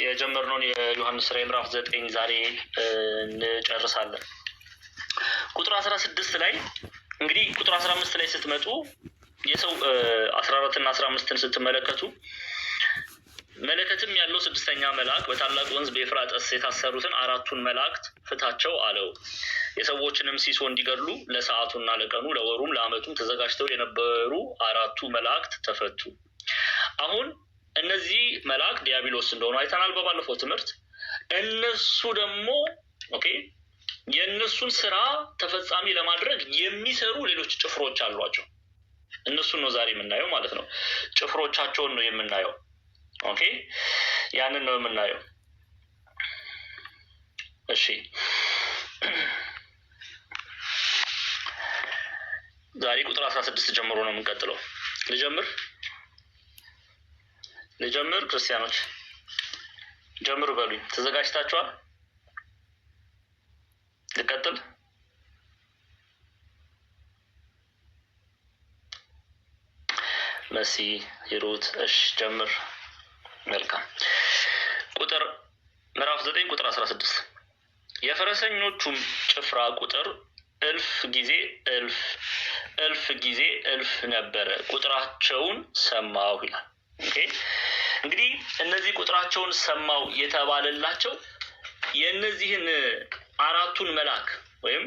የጀመርነውን የዮሐንስ ራዕይ ምዕራፍ 9 ዛሬ እንጨርሳለን። ቁጥር 16 ላይ እንግዲህ ቁጥር 15 ላይ ስትመጡ የሰው 14 እና 15ን ስትመለከቱ መለከትም ያለው ስድስተኛ መልአክ በታላቅ ወንዝ በኤፍራጥስ የታሰሩትን አራቱን መላእክት ፍታቸው አለው። የሰዎችንም ሲሶ እንዲገድሉ ለሰዓቱና ለቀኑ ለወሩም ለዓመቱም ተዘጋጅተው የነበሩ አራቱ መላእክት ተፈቱ። አሁን እነዚህ መላእክት ዲያብሎስ እንደሆኑ አይተናል በባለፈው ትምህርት። እነሱ ደግሞ የእነሱን ስራ ተፈጻሚ ለማድረግ የሚሰሩ ሌሎች ጭፍሮች አሏቸው። እነሱን ነው ዛሬ የምናየው ማለት ነው። ጭፍሮቻቸውን ነው የምናየው። ያንን ነው የምናየው። እሺ ዛሬ ቁጥር 16 ጀምሮ ነው የምንቀጥለው። ልጀምር ክርስቲያኖች ጀምሩ በሉኝ። ተዘጋጅታችኋል? ልቀጥል? መሲ ሂሩት እሺ ጀምር። መልካም። ቁጥር ምዕራፍ 9 ቁጥር 16 የፈረሰኞቹም ጭፍራ ቁጥር እልፍ ጊዜ እልፍ ነበረ፣ ቁጥራቸውን ሰማሁ ይላል። እንግዲህ እነዚህ ቁጥራቸውን ሰማው የተባለላቸው የእነዚህን አራቱን መልአክ ወይም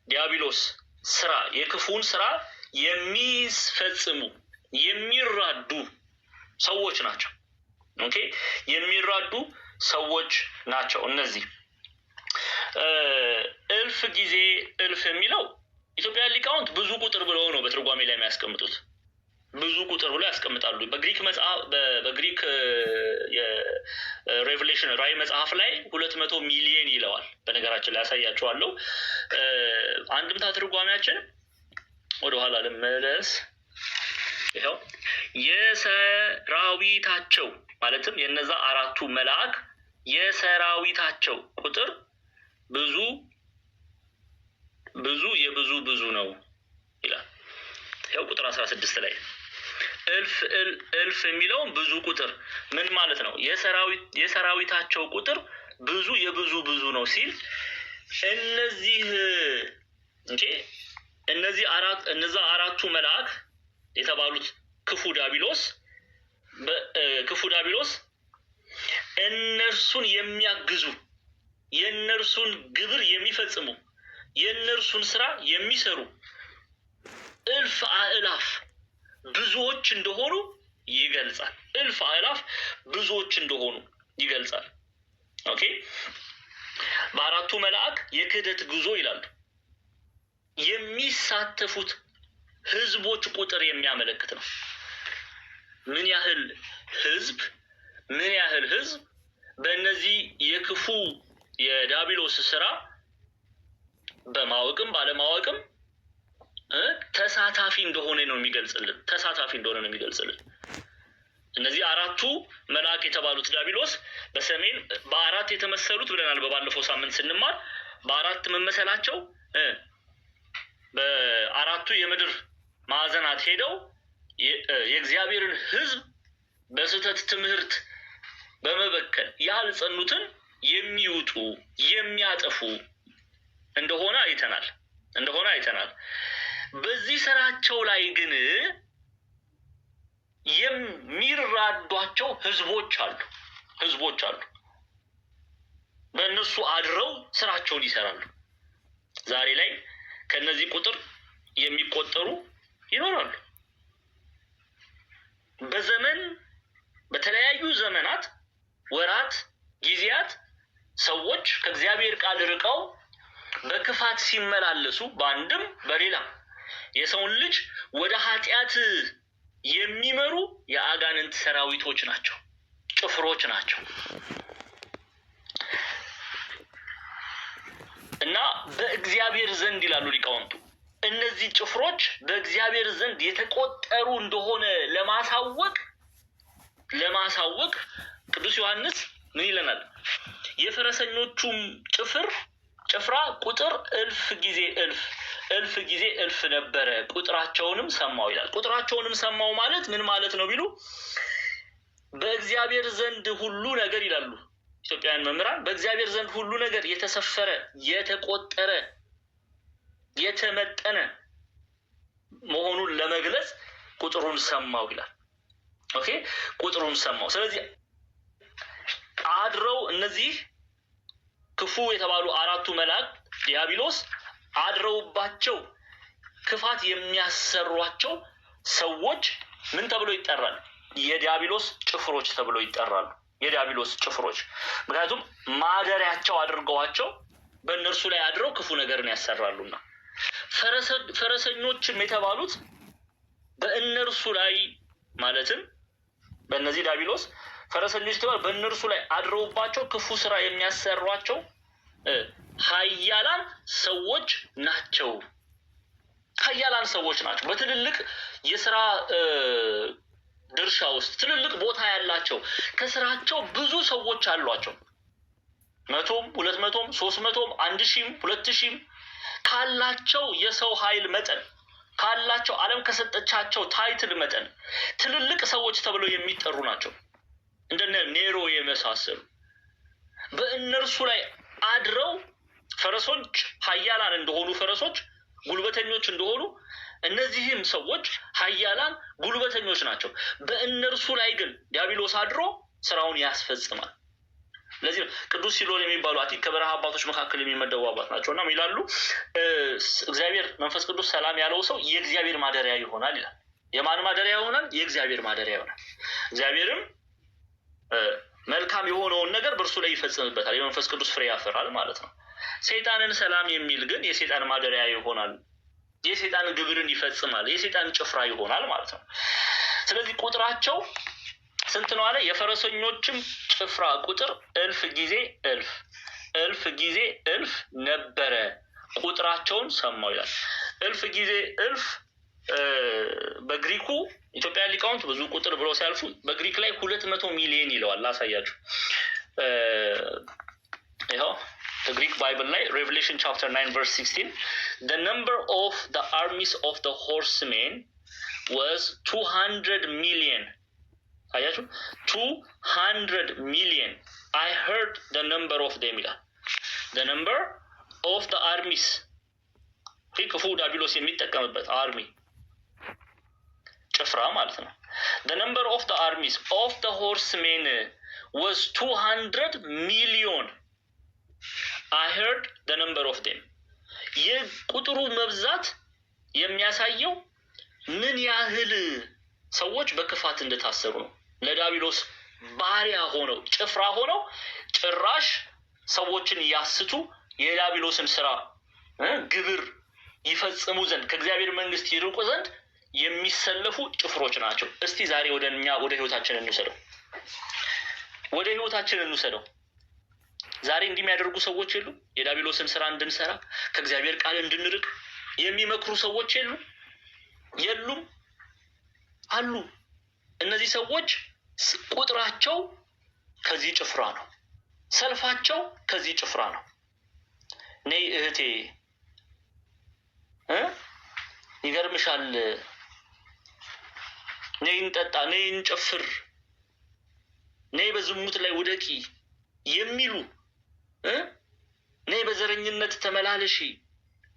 ዲያብሎስ ስራ የክፉን ስራ የሚፈጽሙ የሚራዱ ሰዎች ናቸው። የሚራዱ ሰዎች ናቸው። እነዚህ እልፍ ጊዜ እልፍ የሚለው ኢትዮጵያ ሊቃውንት ብዙ ቁጥር ብለው ነው በትርጓሜ ላይ የሚያስቀምጡት። ብዙ ቁጥር ብለው ያስቀምጣሉ። በግሪክ መጽሐፍ በግሪክ የሬቨሌሽን ራዕይ መጽሐፍ ላይ 200 ሚሊዮን ይለዋል። በነገራችን ላይ ያሳያቸዋለሁ። አንድምታ ትርጓሜያችን ወደኋላ ልመለስ። ይሄው የሰራዊታቸው ማለትም የነዛ አራቱ መልአክ የሰራዊታቸው ቁጥር ብዙ ነው ይላል። ይሄው ቁጥር 16 ላይ እልፍ የሚለው ብዙ ቁጥር ምን ማለት ነው? የሰራዊታቸው ቁጥር ብዙ ነው ሲል እነዛ አራቱ መልአክ የተባሉት ክፉ ዲያብሎስ እነርሱን የሚያግዙ የእነርሱን ግብር የሚፈጽሙ የእነርሱን ስራ የሚሰሩ እልፍ አእላፍ ብዙዎች እንደሆኑ ይገልጻል። በአራቱ መልአክ የክህደት ጉዞ ይላሉ የሚሳተፉት ህዝቦች ቁጥር የሚያመለክት ነው። ምን ያህል ህዝብ በእነዚህ የክፉ የዲያብሎስ ስራ በማወቅም ባለማወቅም ተሳታፊ እንደሆነ ነው የሚገልጽልን። እነዚህ አራቱ መልአክ የተባሉት ዲያብሎስ በሰሜን በአራት የተመሰሉት ብለናል በባለፈው ሳምንት ስንማር። በአራት መመሰላቸው በአራቱ የምድር ማዕዘናት ሄደው የእግዚአብሔርን ሕዝብ በስህተት ትምህርት በመበከል ያልጸኑትን የሚውጡ የሚያጠፉ እንደሆነ አይተናል። በዚህ ስራቸው ላይ ግን የሚራዷቸው ህዝቦች አሉ። በእነሱ አድረው ስራቸውን ይሰራሉ። ዛሬ ላይ ከነዚህ ቁጥር የሚቆጠሩ ይኖራሉ። በተለያዩ ዘመናት፣ ወራት፣ ጊዜያት ሰዎች ከእግዚአብሔር ቃል ርቀው በክፋት ሲመላለሱ በአንድም በሌላ የሰውን ልጅ ወደ ኃጢአት የሚመሩ የአጋንንት ሰራዊቶች ናቸው፣ ጭፍሮች ናቸው እና በእግዚአብሔር ዘንድ ይላሉ ሊቃውንቱ እነዚህ ጭፍሮች በእግዚአብሔር ዘንድ የተቆጠሩ እንደሆነ ለማሳወቅ ቅዱስ ዮሐንስ ምን ይለናል? የፈረሰኞቹም ጭፍራ ቁጥር እልፍ ጊዜ እልፍ ነበረ፣ ቁጥራቸውንም ሰማው ይላል። ቁጥራቸውንም ሰማው ማለት ምን ማለት ነው ቢሉ በእግዚአብሔር ዘንድ ሁሉ ነገር ይላሉ ኢትዮጵያውያን መምህራን፣ በእግዚአብሔር ዘንድ ሁሉ ነገር የተሰፈረ የተቆጠረ የተመጠነ መሆኑን ለመግለጽ ቁጥሩን ሰማው ይላል። ኦኬ ቁጥሩን ሰማው። ስለዚህ አድረው እነዚህ ክፉ የተባሉ አራቱ መላእክት ዲያብሎስ አድረውባቸው ክፋት የሚያሰሯቸው ሰዎች ምን ተብሎ ይጠራል? የዲያብሎስ ጭፍሮች ተብሎ ይጠራሉ። የዲያብሎስ ጭፍሮች፣ ምክንያቱም ማደሪያቸው አድርገዋቸው በእነርሱ ላይ አድረው ክፉ ነገርን ያሰራሉና። ፈረሰኞችም የተባሉት በእነርሱ ላይ ማለትም በእነዚህ ዲያብሎስ ፈረሰኞች የተባሉ በእነርሱ ላይ አድረውባቸው ክፉ ስራ የሚያሰሯቸው ኃያላን ሰዎች ናቸው። ኃያላን ሰዎች ናቸው። በትልልቅ የስራ ድርሻ ውስጥ ትልልቅ ቦታ ያላቸው ከስራቸው ብዙ ሰዎች አሏቸው። 100ም 200ም 300ም 1000ም 2000ም ካላቸው የሰው ኃይል መጠን ካላቸው ዓለም ከሰጠቻቸው ታይትል መጠን ትልልቅ ሰዎች ተብለው የሚጠሩ ናቸው። እንደነ ኔሮ የመሳሰሉ በእነርሱ ላይ አድረው ፈረሶች ኃያላን እንደሆኑ ፈረሶች ጉልበተኞች እንደሆኑ እነዚህም ሰዎች ኃያላን ጉልበተኞች ናቸው። በእነርሱ ላይ ግን ዲያብሎስ አድሮ ስራውን ያስፈጽማል። ለዚህ ቅዱስ ሲሎን የሚባሉ አቲክ ከበረሃ አባቶች መካከል የሚመደቡ አባት ናቸውና ይላሉ እግዚአብሔር መንፈስ ቅዱስ ሰላም ያለው ሰው የእግዚአብሔር ማደሪያ ይሆናል ይላል። የማን ማደሪያ ይሆናል? የእግዚአብሔር ማደሪያ ይሆናል። እግዚአብሔርም መልካም የሆነውን ነገር በእርሱ ላይ ይፈጽምበታል። የመንፈስ ቅዱስ ፍሬ ያፈራል ማለት ነው። ሰይጣንን ሰላም የሚል ግን የሰይጣን ማደሪያ ይሆናል። የሰይጣን ግብርን ይፈጽማል። የሰይጣን ጭፍራ ይሆናል ማለት ነው። ስለዚህ ቁጥራቸው ስንት ነው አለ? የፈረሰኞችም ጭፍራ ቁጥር 1000 ጊዜ 1000 1000 ጊዜ 1000 ነበረ። ቁጥራቸውን ሰማው ይላል። 1000 ጊዜ 1000 በግሪኩ ኢትዮጵያ ሊቃውንት ብዙ ቁጥር ብለው ሲያልፉ በግሪክ ላይ 200 ሚሊዮን ይለዋል። ላሳያችሁ። ይሄው the Greek Bible ላይ Revelation chapter 9 verse 16 the number of the armies of the horsemen was 200 million. አያችሁ 200 million. I heard the number of them ይላል። the number of the armies ክፉ ዲያብሎስ የሚጠቀምበት አርሚ ጭፍራ ማለት ነው። the number of the armies of the horsemen was 200 million. I heard the number of them. የቁጥሩ መብዛት የሚያሳየው ምን ያህል ሰዎች በክፋት እንደታሰሩ ነው። ለዲያብሎስ ባሪያ ሆነው ጭፍራ ሆነው ጭራሽ ሰዎችን ያስቱ የዲያብሎስን ስራ ግብር ይፈጽሙ ዘንድ ከእግዚአብሔር መንግስት ይርቁ ዘንድ የሚሰለፉ ጭፍሮች ናቸው። እስቲ ዛሬ ወደኛ ወደ ህይወታችን እንውሰደው። ወደ ህይወታችን እንውሰደው። ዛሬ እንደሚያደርጉ ሰዎች የሉ? የዲያብሎስን ስራ እንድንሰራ ከእግዚአብሔር ቃል እንድንርቅ የሚመክሩ ሰዎች የሉ? የሉም? አሉ። እነዚህ ሰዎች ቁጥራቸው ከዚህ ጭፍራ ነው። ሰልፋቸው ከዚህ ጭፍራ ነው። ነይ እህቴ ይገርምሻል፣ ነይ እንጠጣ፣ ነይ እንጨፍር፣ ነይ በዝሙት ላይ ውደቂ የሚሉ ነይ በዘረኝነት ተመላለሺ፣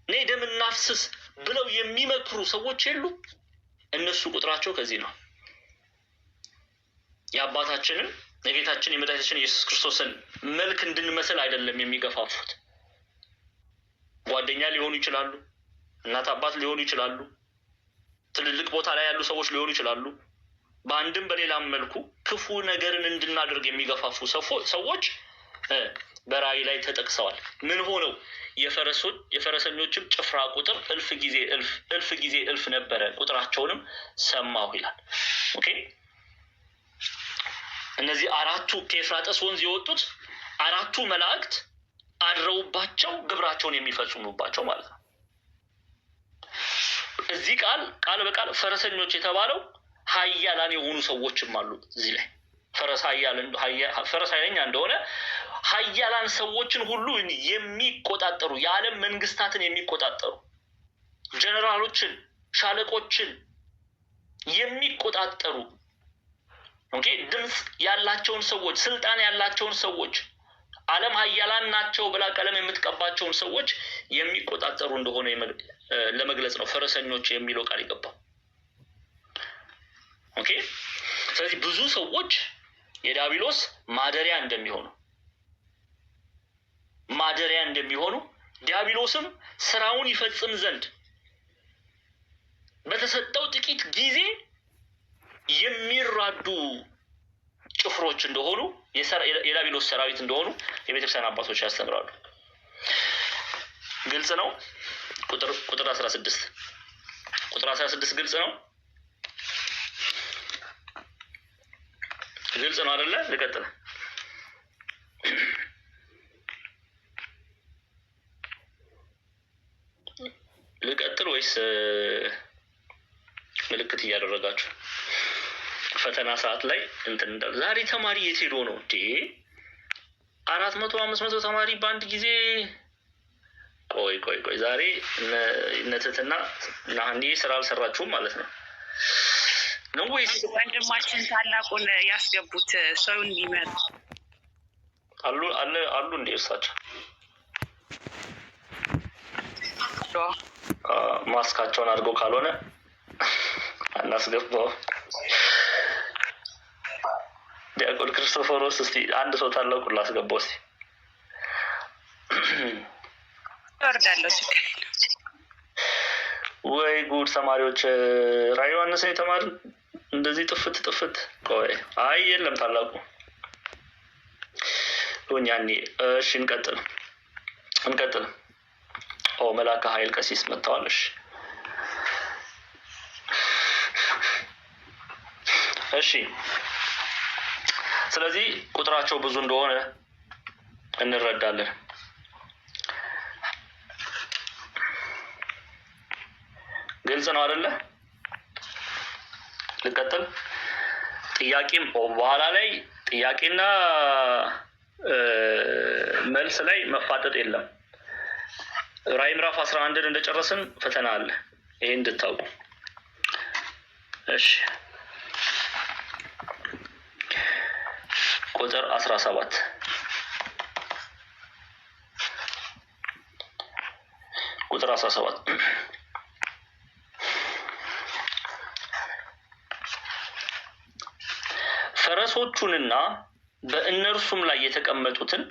ነይ ደም እናፍስስ ብለው የሚመክሩ ሰዎች የሉ? እነሱ ቁጥራቸው ከዚህ ነው። የአባታችንን የጌታችን የመድኃኒታችን ኢየሱስ ክርስቶስን መልክ እንድንመስል አይደለም የሚገፋፉት። ጓደኛ ሊሆኑ ይችላሉ፣ እናት አባት ሊሆኑ ይችላሉ፣ ትልልቅ ቦታ ላይ ያሉ ሰዎች ሊሆኑ ይችላሉ። በአንድም በሌላም መልኩ ክፉ ነገርን እንድናደርግ የሚገፋፉ ሰዎች በራእይ ላይ ተጠቅሰዋል። ምን ሆነው? የፈረሰኞችም ጭፍራ ቁጥር 1000 ጊዜ 1000 1000 ጊዜ 1000 ነበረ። ቁጥራቸውንም ሰማሁ ይላል። ኦኬ እነዚህ አራቱ ከኤፍራጥስ ወንዝ የወጡት አራቱ መላእክት አድረውባቸው ግብራቸውን የሚፈጽሙባቸው ማለት ነው። እዚህ ቃል በቃል ፈረሰኞች የተባለው ኃያላን የሆኑ ሰዎችም አሉ። እዚህ ላይ ፈረስ ኃይለኛ እንደሆነ ኃያላን ሰዎችን ሁሉ የሚቆጣጠሩ የዓለም መንግስታትን የሚቆጣጠሩ ጀነራሎችን፣ ሻለቆችን የሚቆጣጠሩ ኦኬ ድምፅ ያላቸውን ሰዎች ስልጣን ያላቸውን ሰዎች ዓለም ኃያላን ናቸው ብላ ቀለም የምትቀባቸውን ሰዎች የሚቆጣጠሩ እንደሆነ ለመግለጽ ነው ፈረሰኞች የሚለው ቃል ይገባው። ኦኬ ስለዚህ ብዙ ሰዎች የዲያብሎስ ማደሪያ እንደሚሆኑ ዲያብሎስም ስራውን ይፈጽም ዘንድ በተሰጠው ጥቂት ጊዜ የሚራዱ ጭፍሮች እንደሆኑ የዲያብሎስ ሰራዊት እንደሆኑ የቤተክርስቲያን አባቶች ያስተምራሉ። ግልጽ ነው። ቁጥር 16 ግልጽ ነው። ግልጽ ነው አይደለ? ልቀጥል ወይስ ምልክት እያደረጋችሁ ፈተና ሰዓት ላይ እንዳል ዛሬ ተማሪ የት ሄዶ ነው እንዴ? 400 500 ተማሪ በአንድ ጊዜ? ቆይ ዛሬ እነትትና ናህኒ ስራ አልሰራችሁም ማለት ነው ወይስ ወንድማችን ታላቁን ያስገቡት ሰው እንዲመጣ አሉ እንዴ? እሳቸው ማስካቸውን አድርገው ካልሆነ አናስገባው። ዲያቆን ክርስቶፎሮስ እስቲ አንድ ሰው ታላቁን ላስገባው እስቲ። ወርዳለሁ። ወይ ጉድ! ተማሪዎች ራዕየ ዮሐንስን የተማርን እንደዚህ ጥፍት ቆይ አይ የለም ታላቁ ሆኛኒ። እሺ እንቀጥል። መላከ ኃይል ቀሲስ መጥተዋል። እሺ ስለዚህ ቁጥራቸው ብዙ እንደሆነ እንረዳለን። ግልጽ ነው አይደለ? ልቀጥል። ጥያቄም በኋላ ላይ ጥያቄና መልስ ላይ መፋጠጥ የለም። ራዕይ ምዕራፍ 11 እንደጨረስን ፈተና አለ። ይሄ እንድታውቁ እሺ። ቁጥር 17 ፈረሶቹንና በእነርሱም ላይ የተቀመጡትን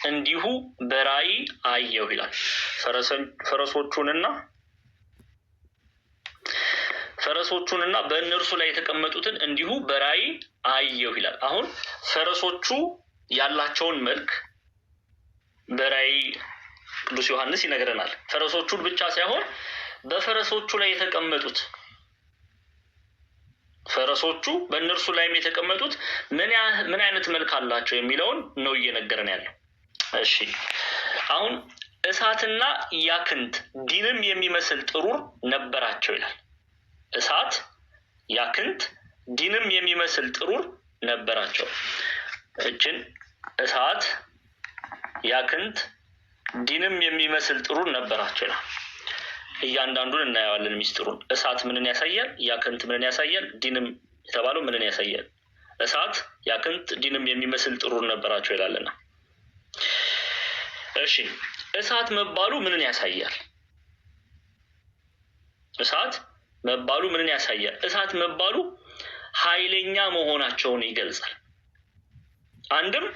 እንዲሁ በራእይ አየሁ ይላል። ፈረሶቹንና በእነርሱ ላይ የተቀመጡትን እንዲሁ በራእይ አየሁ ይላል። አሁን ፈረሶቹ ያላቸውን መልክ በራእይ ቅዱስ ዮሐንስ ይነግረናል። ፈረሶቹን ብቻ ሳይሆን በፈረሶቹ ላይ የተቀመጡት ፈረሶቹ በእነርሱ ላይም የተቀመጡት ምን አይነት መልክ አላቸው የሚለውን ነው እየነገረን ያለው። እሺ አሁን እሳትና ያክንት ዲንም የሚመስል ጥሩር ነበራቸው ይላል። እሳት ያክንት ዲንም የሚመስል ጥሩር ነበራቸው። እችን እሳት ያክንት ዲንም የሚመስል ጥሩር ነበራቸው ይላል። እያንዳንዱን እናየዋለን ሚስጥሩን። እሳት ምንን ያሳያል? ያክንት ምንን ያሳያል? ዲንም የተባለው ምንን ያሳያል? እሳት ያክንት ዲንም የሚመስል ጥሩር ነበራቸው ይላልና እሺ እሳት መባሉ ምንን ያሳያል? እሳት መባሉ ምንን ያሳያል? እሳት መባሉ ኃይለኛ መሆናቸውን ይገልጻል። አንድም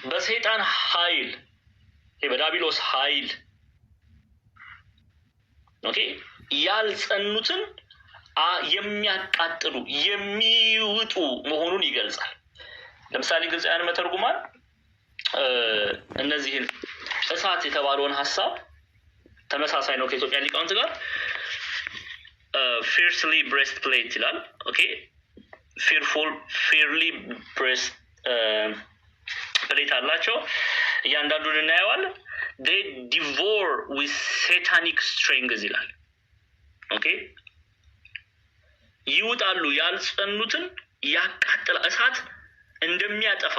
በሰይጣን ኃይል በዲያብሎስ ኃይል ያልጸኑትን የሚያቃጥሉ የሚውጡ መሆኑን ይገልጻል። ለምሳሌ ግልጽያን መተርጉማን እነዚህን እሳት የተባለውን ሐሳብ ተመሳሳይ ነው ከኢትዮጵያ ሊቃውንት ጋር fiercely breastplate ይላል። fearfully breastplate አላቸው። እያንዳንዱን እናየዋለን። they devour with satanic strength ይላል። ይውጣሉ ያልጸኑትን ያቃጥላ እሳት እንደሚያጠፋ።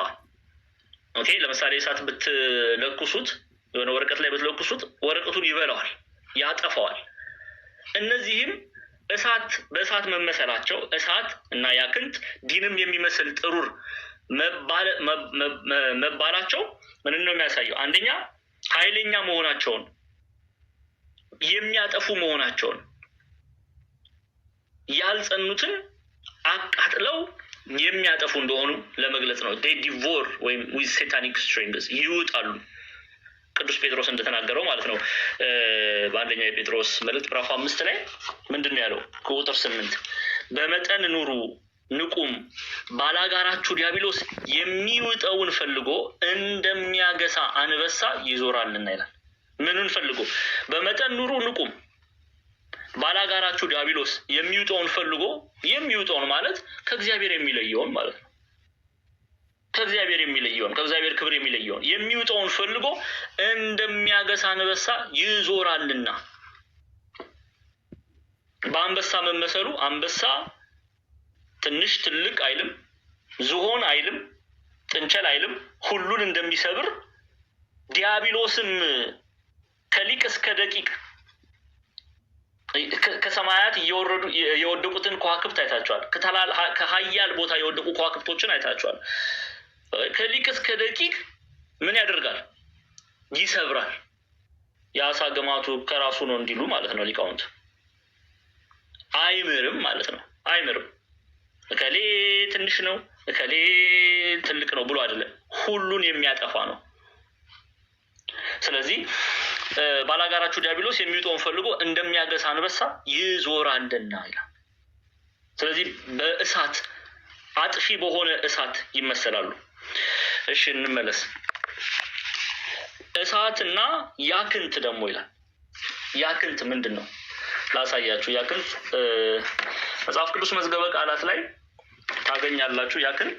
ለምሳሌ እሳት ብትለኩሱት የሆነ ወረቀት ላይ ብትለኩሱት ወረቀቱን ይበላዋል፣ ያጠፋዋል። እነዚህም በእሳት መመሰላቸው እሳት እና ያክንት ዲንም የሚመስል ጥሩር መባላቸው ምን ነው የሚያሳየው? አንደኛ ኃይለኛ መሆናቸውን፣ የሚያጠፉ መሆናቸውን፣ ያልጸኑትን አቃጥለው የሚያጠፉ እንደሆኑ ለመግለጽ ነው። they devour ወይም with satanic strings ይውጣሉ። ቅዱስ ጴጥሮስ እንደተናገረው ማለት ነው። በአንደኛ የጴጥሮስ መልእክት ምዕራፍ 5 ላይ ምንድነው ያለው? ቁጥር 8 በመጠን ኑሩ ንቁም፣ ባላጋራችሁ ዲያብሎስ የሚውጠውን ፈልጎ እንደሚያገሳ አንበሳ ይዞራልና ይላል። ምንን ፈልጎ? በመጠን ኑሩ ንቁም፣ ባላጋራችሁ ዲያብሎስ የሚውጠውን ፈልጎ፣ የሚውጠውን ማለት ከእግዚአብሔር የሚለየውን ማለት ነው። ከእግዚአብሔር የሚለየውን፣ ከእግዚአብሔር ክብር የሚለየውን የሚውጠውን ፈልጎ እንደሚያገሳ አንበሳ ይዞራልና። በአንበሳ መመሰሉ አንበሳ ትንሽ ትልቅ አይልም፣ ዝሆን አይልም፣ ጥንቸል አይልም፣ ሁሉን እንደሚሰብር ዲያብሎስም ከሊቅ እስከ ደቂቅ ከሰማያት የወደቁትን ከዋክብት አይታቸዋል። ከሀያል ቦታ የወደቁ ከዋክብቶችን አይታቸዋል። ከሊቅ እስከ ደቂቅ ምን ያደርጋል? ይሰብራል። የአሳ ግማቱ ከራሱ ነው እንዲሉ ማለት ነው ሊቃውንት። አይምርም ማለት ነው። አይምርም። እከሌ ትንሽ ነው እከሌ ትልቅ ነው ብሎ አይደለም፣ ሁሉን የሚያጠፋ ነው። ስለዚህ ባላጋራችሁ ዲያብሎስ የሚውጠውን ፈልጎ እንደሚያገሳ አንበሳ ይዞራልና ይላል። ስለዚህ በእሳት አጥፊ በሆነ እሳት ይመሰላሉ። እሺ እንመለስ። እሳትና ያክንት ደግሞ ይላል። ያክንት ምንድን ነው ላሳያችሁ። ያክንት መጽሐፍ ቅዱስ መዝገበ ቃላት ላይ ታገኛላችሁ። ያክንት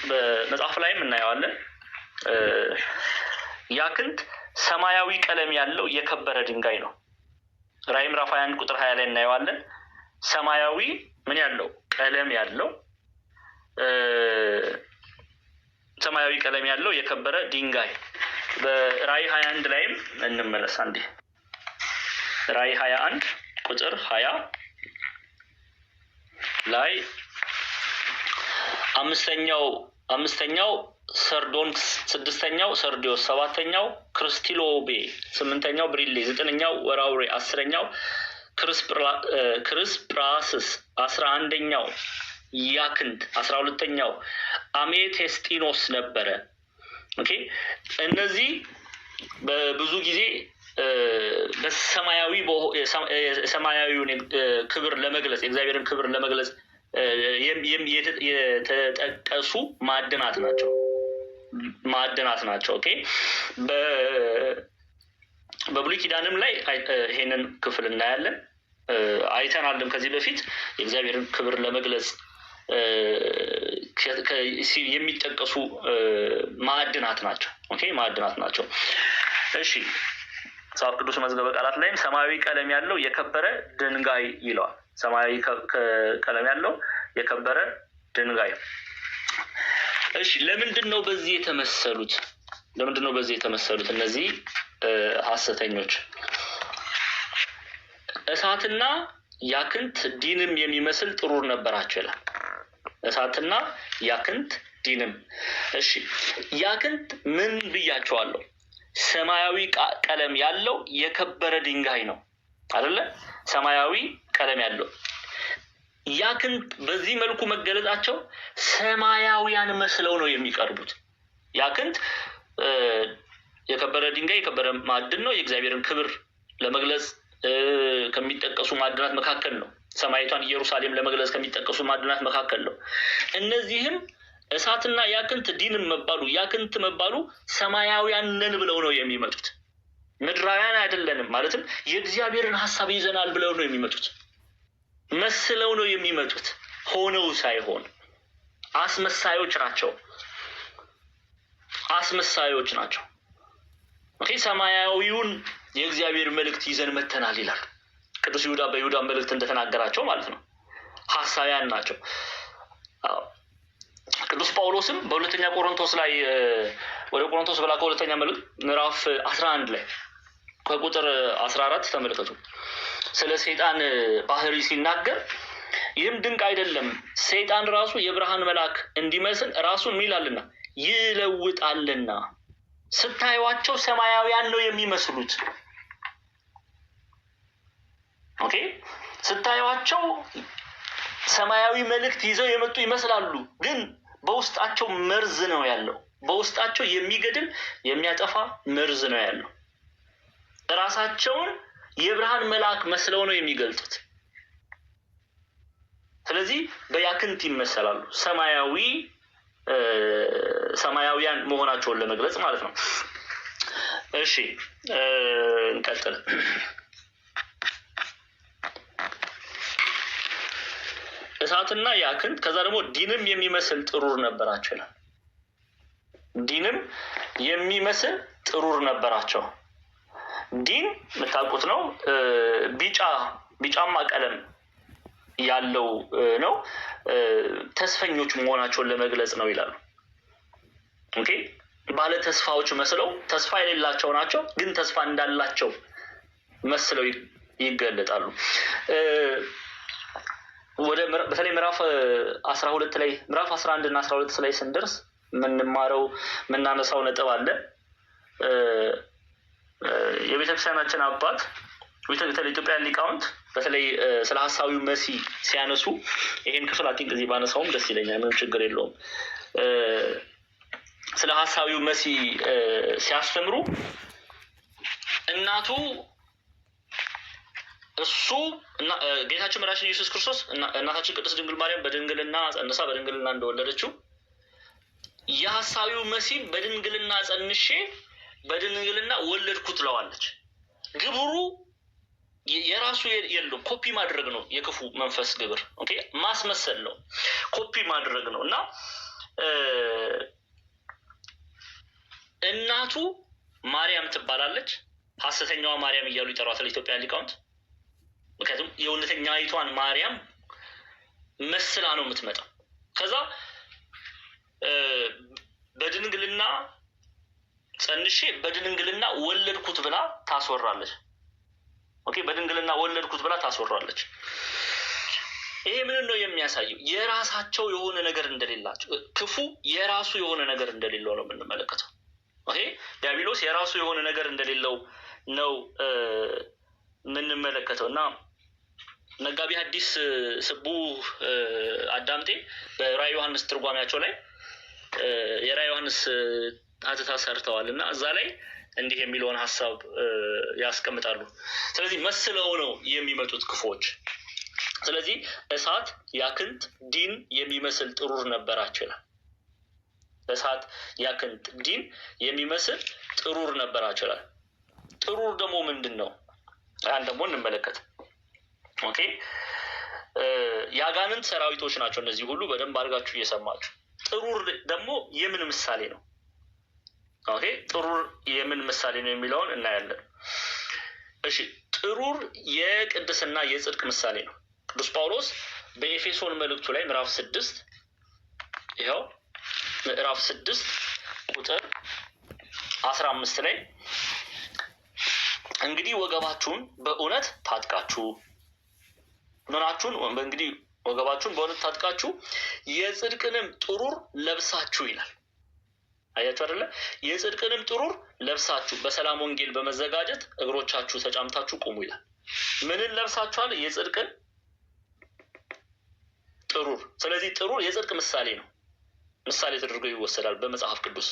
በመጽሐፍ ላይም እናየዋለን። ያክንት ሰማያዊ ቀለም ያለው የከበረ ድንጋይ ነው። ራዕይ ምዕራፍ 21 ቁጥር 20 ላይ እናየዋለን። ሰማያዊ ምን ያለው ቀለም ያለው ሰማያዊ ቀለም ያለው የከበረ ድንጋይ በራዕይ 21 ላይም እንመለስ አንዴ። ራዕይ 21 ቁጥር 20 ላይ አምስተኛው ሰርዶንክስ፣ ስድስተኛው ሰርዲዮስ፣ ሰባተኛው ክርስቲሎቤ፣ ስምንተኛው ብሪሌ፣ ዘጠነኛው ወራውሬ፣ አስረኛው ክርስፕራስስ፣ 11ኛው ያክንት፣ 12ኛው አሜቴስጢኖስ ነበረ። ኦኬ እነዚህ በብዙ ጊዜ በሰማያዊውን ክብር ለመግለጽ የእግዚአብሔርን ክብር ለመግለጽ የተጠቀሱ ማዕድናት ናቸው። ኦኬ በብሉይ ኪዳንም ላይ ይሄንን ክፍል እናያለን፣ አይተናልም ከዚህ በፊት የእግዚአብሔርን ክብር ለመግለጽ የሚጠቀሱ ማዕድናት ናቸው። ኦኬ ማዕድናት ናቸው። እሺ መጽሐፍ ቅዱስ መዝገበ ቃላት ላይም ሰማያዊ ቀለም ያለው የከበረ ድንጋይ ይለዋል። ሰማያዊ ቀለም ያለው የከበረ ድንጋይ። እሺ ለምንድን ነው በዚህ የተመሰሉት እነዚህ ሐሰተኞች? እሳትና ያክንት ዲንም የሚመስል ጥሩር ነበራቸው ይላል። እሳትና ያክንት ዲንም። እሺ ያክንት ምን ብያቸዋለሁ? ሰማያዊ ቀለም ያለው የከበረ ድንጋይ ነው አይደለ? ሰማያዊ ቀለም ያለው። ያክንት በዚህ መልኩ መገለጻቸው ሰማያዊያን መስለው ነው የሚቀርቡት። ያክንት የከበረ ድንጋይ የከበረ ማዕድን ነው። የእግዚአብሔርን ክብር ለመግለጽ ከሚጠቀሱ ማዕድናት መካከል ነው። ሰማይቷን ኢየሩሳሌም ለመግለጽ ከሚጠቀሱ ማዕድናት መካከል ነው። እነዚህም እሳትና ያክንት ዲንም መባሉ ያክንት መባሉ ሰማያውያን ነን ብለው ነው የሚመጡት። ምድራውያን አይደለንም ማለትም የእግዚአብሔርን ሐሳብ ይዘናል ብለው ነው የሚመጡት። መስለው ነው የሚመጡት፣ ሆነው ሳይሆን አስመሳዮች ናቸው። ኦኬ ሰማያዊውን የእግዚአብሔር መልእክት ይዘን መተናል ይላል ቅዱስ ይሁዳ በይሁዳ መልእክት እንደተናገራቸው ማለት ነው። ሐሳውያን ናቸው። ቅዱስ ጳውሎስም በሁለተኛ ቆሮንቶስ ላይ ወደ ቆሮንቶስ በላከው ሁለተኛ መልእክት ምዕራፍ 11 ላይ ከቁጥር 14 ተመልከቱ። ስለ ሰይጣን ባህሪ ሲናገር ይህም ድንቅ አይደለም፣ ሰይጣን ራሱ የብርሃን መልአክ እንዲመስል ራሱን ይላልና ይለውጣልና፣ ስታዩዋቸው ሰማያውያን ነው የሚመስሉት። ኦኬ፣ ስታዩዋቸው ሰማያዊ መልእክት ይዘው የመጡ ይመስላሉ፣ ግን በውስጣቸው መርዝ ነው ያለው። በውስጣቸው የሚገድል የሚያጠፋ መርዝ ነው ያለው። ራሳቸውን የብርሃን መልአክ መስለው ነው የሚገልጡት። ስለዚህ በያክንት ይመሰላሉ፣ ሰማያዊያን መሆናቸውን ለመግለጽ ማለት ነው። እሺ እንቀጥል። እሳትና ያክንት፣ ከዛ ደግሞ ዲንም የሚመስል ጥሩር ነበራቸው ይላል። ዲንም የሚመስል ጥሩር ነበራቸው። ዲን የምታውቁት ነው፣ ቢጫማ ቀለም ያለው ነው። ተስፈኞች መሆናቸውን ለመግለጽ ነው ይላሉ። ኦኬ፣ ባለ ተስፋዎች መስለው ተስፋ የሌላቸው ናቸው፣ ግን ተስፋ እንዳላቸው መስለው ይገለጣሉ። በተለይ ምዕራፍ 12 ላይ ምዕራፍ 11 እና 12 ላይ ስንደርስ የምናነሳው ነጥብ አለ። የቤተክርስቲያናችን አባት ኢትዮጵያ ሊቃውንት በተለይ ስለ ሐሳዊው መሲህ ሲያነሱ ይሄን ክፍል አጥንቅ እዚህ ባነሳውም ደስ ይለኛል፣ ምንም ችግር የለውም። ስለ ሐሳዊው መሲህ ሲያስተምሩ እናቱ እሱ ጌታችን መድኃኒታችን ኢየሱስ ክርስቶስ እናታችን ቅድስት ድንግል ማርያም በድንግልና ጸንሳ በድንግልና እንደወለደችው የሐሳዊው መሲህ በድንግልና ጸንሼ በድንግልና ወለድኩ ትለዋለች። ግብሩ የራሱ የለው፣ ኮፒ ማድረግ ነው። የክፉ መንፈስ ግብር ኦኬ፣ ማስመሰል ነው፣ ኮፒ ማድረግ ነው። እና እናቱ ማርያም ትባላለች። ሐሰተኛዋ ማርያም እያሉ ይጠሯታል ኢትዮጵያ ሊቃውንት። ምክንያቱም የእውነተኛይቷን ማርያም መስላ ነው የምትመጣው። ከዛ በድንግልና ጸንሼ በድንግልና ወለድኩት ብላ ታስወራለች። ኦኬ፣ በድንግልና ወለድኩት ብላ ታስወራለች። ይሄ ምን ነው የሚያሳየው? የራሳቸው የሆነ ነገር እንደሌላቸው፣ ክፉ የራሱ የሆነ ነገር እንደሌለው ነው የምንመለከተው። ኦኬ፣ ዲያብሎስ የራሱ የሆነ ነገር እንደሌለው ነው የምንመለከተው። እና መጋቢ ሐዲስ ስቡህ አዳምጤ በራዕየ ዮሐንስ ትርጓሜያቸው ላይ የራዕየ ዮሐንስ ሀተታ ሰርተዋል እና እዛ ላይ እንዲህ የሚለውን ሀሳብ ያስቀምጣሉ። ስለዚህ መስለው ነው የሚመጡት ክፉዎች። ስለዚህ እሳት፣ ያክንት፣ ዲን የሚመስል ጥሩር ነበራቸው ይላል። እሳት፣ ያክንት፣ ዲን የሚመስል ጥሩር ነበራቸው ይላል። ጥሩር ደግሞ ምንድን ነው? ያን ደግሞ እንመለከት። ኦኬ፣ የአጋንንት ሰራዊቶች ናቸው እነዚህ ሁሉ። በደንብ አድርጋችሁ እየሰማችሁ። ጥሩር ደግሞ የምን ምሳሌ ነው? ኦኬ፣ ጥሩር የምን ምሳሌ ነው የሚለውን እናያለን። እሺ፣ ጥሩር የቅድስና የጽድቅ ምሳሌ ነው። ቅዱስ ጳውሎስ በኤፌሶን መልእክቱ ላይ ምዕራፍ 6 ይኸው ምዕራፍ 6 ቁጥር 15 ላይ እንግዲህ ወገባችሁን በእውነት ታጥቃችሁ እንግዲህ ወገባችሁን በእውነት ታጥቃችሁ የጽድቅንም ጥሩር ለብሳችሁ ይላል። አያችሁ አይደለ? የጽድቅንም ጥሩር ለብሳችሁ በሰላም ወንጌል በመዘጋጀት እግሮቻችሁ ተጫምታችሁ ቁሙ ይላል። ምንን ለብሳችኋል? የጽድቅን ጥሩር። ስለዚህ ጥሩር የጽድቅ ምሳሌ ነው፣ ምሳሌ ተደርጎ ይወሰዳል በመጽሐፍ ቅዱስ።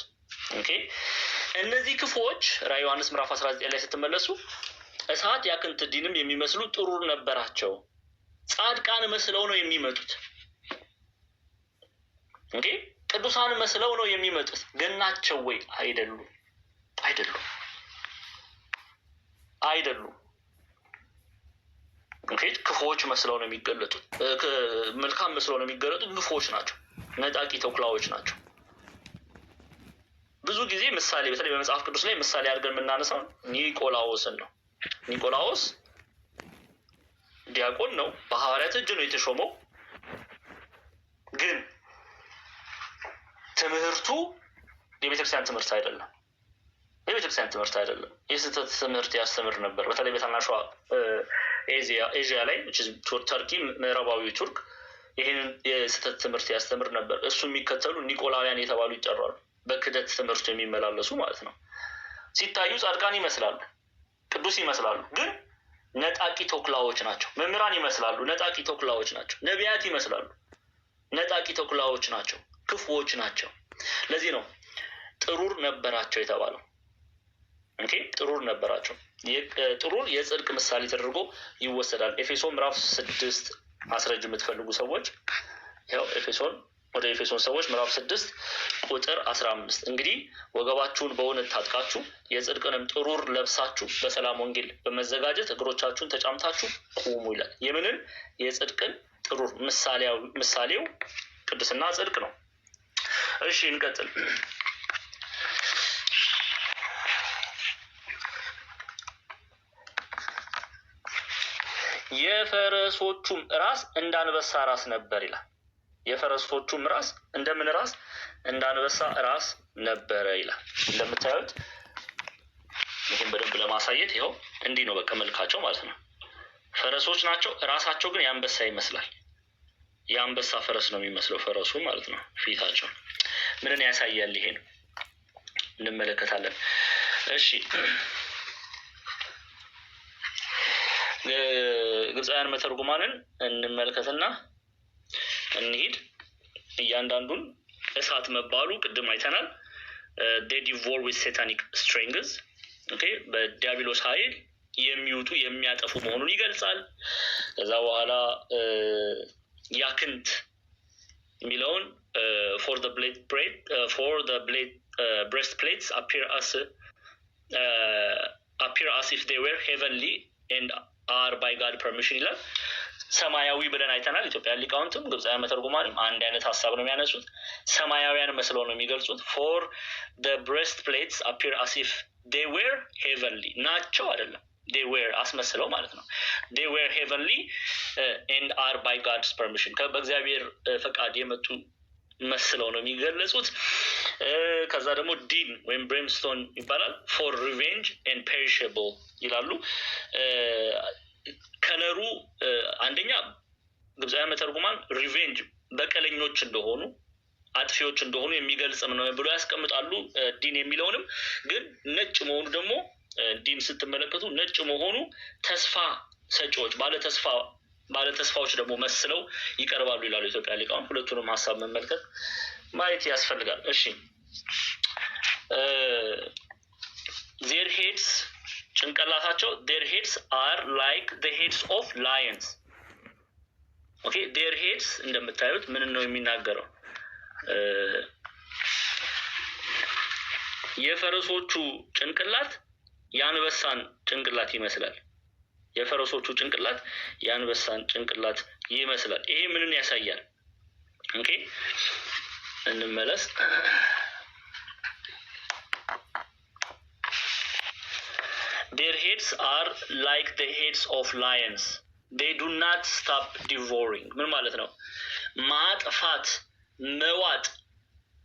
ኦኬ፣ እነዚህ ክፉዎች ራዕየ ዮሐንስ ምዕራፍ 19 ላይ ስትመለሱ እሳት፣ ያክንት፣ ዲንም የሚመስሉ ጥሩር ነበራቸው። ጻድቃን መስለው ነው የሚመጡት። ኦኬ፣ ቅዱሳን መስለው ነው የሚመጡት። ግን ናቸው ወይ? አይደሉም። ኦኬ፣ ክፉዎች መስለው ነው የሚገለጡት። መልካም መስለው ነው የሚገለጡት። ክፉዎች ናቸው፣ ነጣቂ ተኩላዎች ናቸው። ብዙ ጊዜ ምሳሌ በተለይ በመጽሐፍ ቅዱስ ላይ ምሳሌ አድርገን የምናነሳው ኒቆላዎስን ነው። ኒቆላዎስ ዲያቆን ነው፣ በሐዋርያት እጅ ነው የተሾመው። ግን ትምህርቱ የቤተክርስቲያን ትምህርት አይደለም። የስህተት ትምህርት ያስተምር ነበር። በተለይ በታናሿ ኤዥያ ላይ ተርኪ፣ ምዕራባዊ ቱርክ ይህንን የስህተት ትምህርት ያስተምር ነበር። እሱ የሚከተሉ ኒቆላውያን የተባሉ ይጠራሉ። በክደት ትምህርት የሚመላለሱ ማለት ነው። ሲታዩ ጻድቃን ይመስላሉ፣ ቅዱስ ይመስላሉ፣ ግን ነጣቂ ተኩላዎች ናቸው። መምህራን ይመስላሉ፣ ነጣቂ ተኩላዎች ናቸው። ነቢያት ይመስላሉ፣ ነጣቂ ተኩላዎች ናቸው፣ ክፉዎች ናቸው። ለዚህ ነው ጥሩር ነበራቸው የተባለው። ኦኬ፣ ጥሩር ነበራቸው። ጥሩር የጽድቅ ምሳሌ ተደርጎ ይወሰዳል። ኤፌሶን ምዕራፍ 6 ማስረጅ የምትፈልጉ ሰዎች ያው ወደ ኤፌሶን ሰዎች ምዕራፍ 6 ቁጥር 15 እንግዲህ ወገባችሁን በእውነት ታጥቃችሁ የጽድቅንም ጥሩር ለብሳችሁ በሰላም ወንጌል በመዘጋጀት እግሮቻችሁን ተጫምታችሁ ቁሙ ይላል። የምንን? የጽድቅን ጥሩር። ምሳሌው ቅድስና ጽድቅ ነው። እሺ እንቀጥል። የፈረሶቹም ራስ እንዳንበሳ ራስ ነበር ይላል። የፈረሶቹም ራስ እንደምን ራስ? እንዳንበሳ ራስ ነበረ ይላል። እንደምታዩት ይህን በደንብ ለማሳየት ይኸው እንዲህ ነው በቃ መልካቸው ማለት ነው። ፈረሶች ናቸው። ራሳቸው ግን የአንበሳ ይመስላል። የአንበሳ ፈረስ ነው የሚመስለው ፈረሱ ማለት ነው። ፊታቸው ምንን ያሳያል? ይሄን እንመለከታለን። እሺ ግብፃውያን መተርጉማንን እንመልከትና እንሂድ። እያንዳንዱን እሳት መባሉ ቅድም አይተናል። they devour with satanic strings በዲያብሎስ ኃይል የሚውጡ የሚያጠፉ መሆኑን ይገልጻል። ከዛ በኋላ ያክንት የሚለውን for the breastplates appear as if they were heavenly and are by God permission ይላል። ሰማያዊ ብለን አይተናል። ኢትዮጵያ ሊቃውንትም ግብፃውያን መተርጉማንም አንድ አይነት ሀሳብ ነው የሚያነሱት። ሰማያዊያን መስለው ነው የሚገልጹት። for the breastplates appear as if they were heavenly ናቸው አይደለም፣ they were አስመስለው ማለት ነው። they were heavenly and are by God's permission በእግዚአብሔር ፈቃድ የመጡ መስለው ነው የሚገለጹት። ከዛ ደግሞ ዲን ወይም ብሬምስቶን ይባላል። for revenge and perishable ይላሉ። ከለሩ አንደኛ ግብፃውያን መተርጉማን ሪቬንጅ በቀለኞች እንደሆኑ አጥፊዎች እንደሆኑ የሚገልጽም ነው ብሎ ያስቀምጣሉ። ዲን የሚለውንም ግን ነጭ መሆኑ ደግሞ ዲን ስትመለከቱ ነጭ መሆኑ ተስፋ ሰጪዎች ባለተስፋዎች ደግሞ መስለው ይቀርባሉ ይላሉ ኢትዮጵያ ሊቃውንት። ሁለቱንም ሀሳብ መመልከት ማየት ያስፈልጋል። እሺ their heads ጭንቅላታቸው their heads are like the heads of lions their heads እንደምታዩት ምን ነው የሚናገረው? የፈረሶቹ ጭንቅላት የአንበሳን ጭንቅላት ይመስላል። የፈረሶቹ ጭንቅላት የአንበሳን ጭንቅላት ይመስላል። ይሄ ምንን ያሳያል? እንመለስ። Their heads are like the heads of lions. They do not stop devouring. ምን ማለት ነው? ማጥፋት መዋጥ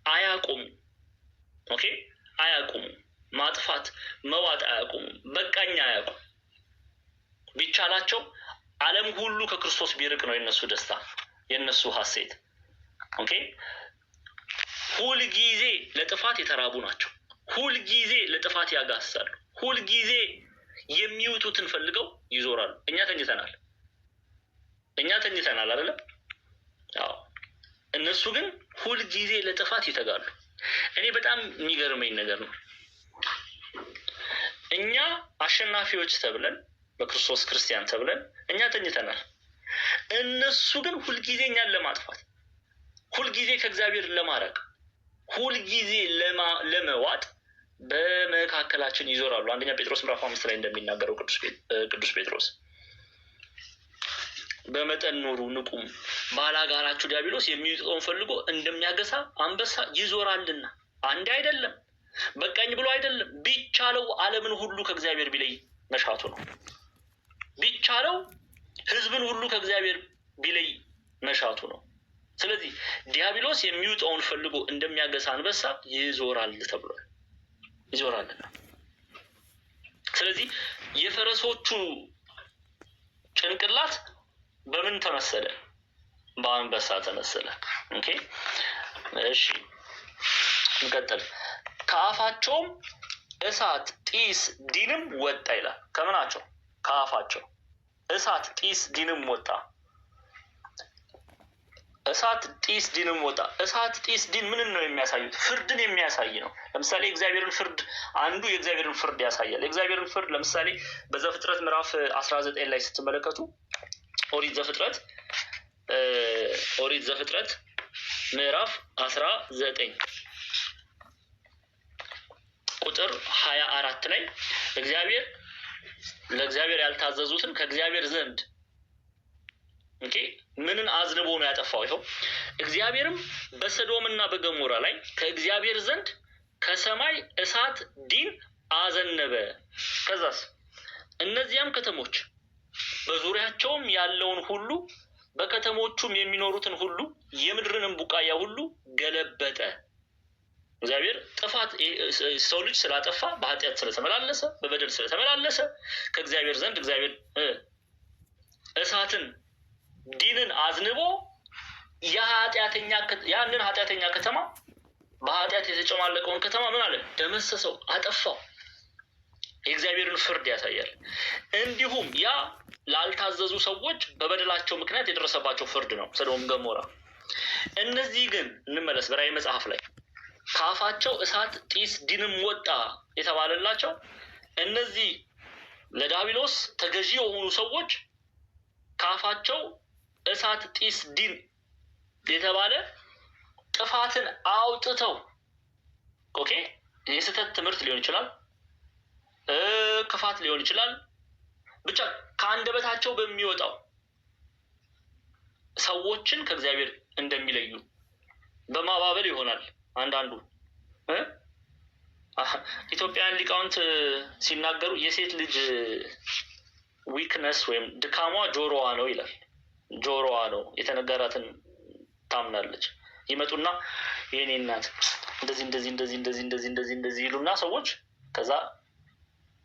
አያቁሙ። አያቁሙ። ማጥፋት መዋጥ አያቁሙ። በቃኝ አያቁሙ። ቢቻላቸው ዓለም ሁሉ ከክርስቶስ ቢርቅ ነው የነሱ ደስታ፣ የነሱ ሐሴት። ሁል ጊዜ ለጥፋት የተራቡ ናቸው። ሁል ጊዜ ለጥፋት ያጋሳሉ። ሁል ጊዜ የሚውጡትን ፈልገው ይዞራሉ። እኛ ተኝተናል አይደለም? አዎ። እነሱ ግን ሁል ጊዜ ለጥፋት ይተጋሉ። እኔ በጣም የሚገርመኝ ነገር ነው። እኛ አሸናፊዎች ተብለን በክርስቶስ ክርስቲያን ተብለን እኛ ተኝተናል። እነሱ ግን ሁል ጊዜ እኛን ለማጥፋት፣ ሁል ጊዜ ከእግዚአብሔር ለማራቅ፣ ሁል ጊዜ ለመዋጥ በመካከላችን ይዞራሉ። አንደኛ ጴጥሮስ ምዕራፍ 5 ላይ እንደሚናገረው ቅዱስ ጴጥሮስ በመጠን ኑሩ ንቁም፣ ባላጋራችሁ ዲያብሎስ የሚውጠውን ፈልጎ እንደሚያገሳ አንበሳ ይዞራልና። አንድ አይደለም፣ በቃኝ ብሎ አይደለም። ቢቻለው ዓለምን ሁሉ ከእግዚአብሔር ቢለይ መሻቱ ነው። ቢቻለው ሕዝብን ሁሉ ከእግዚአብሔር ቢለይ መሻቱ ነው። ስለዚህ ዲያብሎስ የሚውጠውን ፈልጎ እንደሚያገሳ አንበሳ ይዞራል ተብሏል። ይዞራልና ስለዚህ የፈረሶቹ ጭንቅላት በምን ተመሰለ? በአንበሳ ተመሰለ። ኦኬ እሺ እንቀጥል። ከአፋቸውም እሳት፣ ጢስ፣ ዲንም ወጣ ይላል። ከምናቸው? ከአፋቸው እሳት፣ ጢስ፣ ዲንም ወጣ። እሳት፣ ጢስ፣ ዲንም ወጣ። እሳት፣ ጢስ፣ ዲን ምንን ነው የሚያሳዩት? ፍርድን የሚያሳይ ነው። ለምሳሌ የእግዚአብሔርን ፍርድ አንዱ የእግዚአብሔርን ፍርድ ያሳያል። የእግዚአብሔርን ፍርድ ለምሳሌ በዘፍጥረት ምዕራፍ 19 ላይ ስትመለከቱ ኦሪት ዘፍጥረት ምዕራፍ 19 ቁጥር 24 ላይ ለእግዚአብሔር ያልታዘዙትን ከእግዚአብሔር ዘንድ ምንን አዝንቦ ነው ያጠፋው? ይኸው እግዚአብሔርም በሰዶምና በገሞራ ላይ ከእግዚአብሔር ዘንድ ከሰማይ እሳት፣ ዲን አዘነበ። ከዛስ እነዚያም ከተሞች በዙሪያቸውም ያለውን ሁሉ በከተሞቹም የሚኖሩትን ሁሉ የምድርንም ቡቃያ ሁሉ ገለበጠ። እግዚአብሔር ጥፋት ሰው ልጅ ስላጠፋ በኃጢአት ስለተመላለሰ በበደል ስለተመላለሰ ከእግዚአብሔር ዘንድ እግዚአብሔር እሳትን ዲንን አዝንቦ ያንን ኃጢአተኛ ከተማ በኃጢአት የተጨማለቀውን ከተማ ምን አለ? ደመሰሰው፣ አጠፋው። የእግዚአብሔርን ፍርድ ያሳያል። እንዲሁም ያ ላልታዘዙ ሰዎች በበደላቸው ምክንያት የደረሰባቸው ፍርድ ነው፣ ሰዶም ገሞራ። እነዚህ ግን እንመለስ በራዕይ መጽሐፍ ላይ ከአፋቸው እሳት፣ ጢስ፣ ዲንም ወጣ የተባለላቸው እነዚህ ለዲያብሎስ ተገዢ የሆኑ ሰዎች ከአፋቸው እሳት፣ ጢስ፣ ዲን የተባለ ጥፋትን አውጥተው የስህተት ትምህርት ሊሆን ይችላል፣ ክፋት ሊሆን ይችላል፣ ብቻ ከአንደበታቸው በሚወጣው ሰዎችን ከእግዚአብሔር እንደሚለዩ በማባበል ይሆናል። አንዳንዱ ኢትዮጵያውያን ሊቃውንት ሲናገሩ የሴት ልጅ ዊክነስ ወይም ድካሟ ጆሮዋ ነው ይላል። ጆሮዋ ነው፣ የተነገራትን ታምናለች። ይመጡና የኔ እናት እንደዚህ ይሉና ሰዎች ከዛ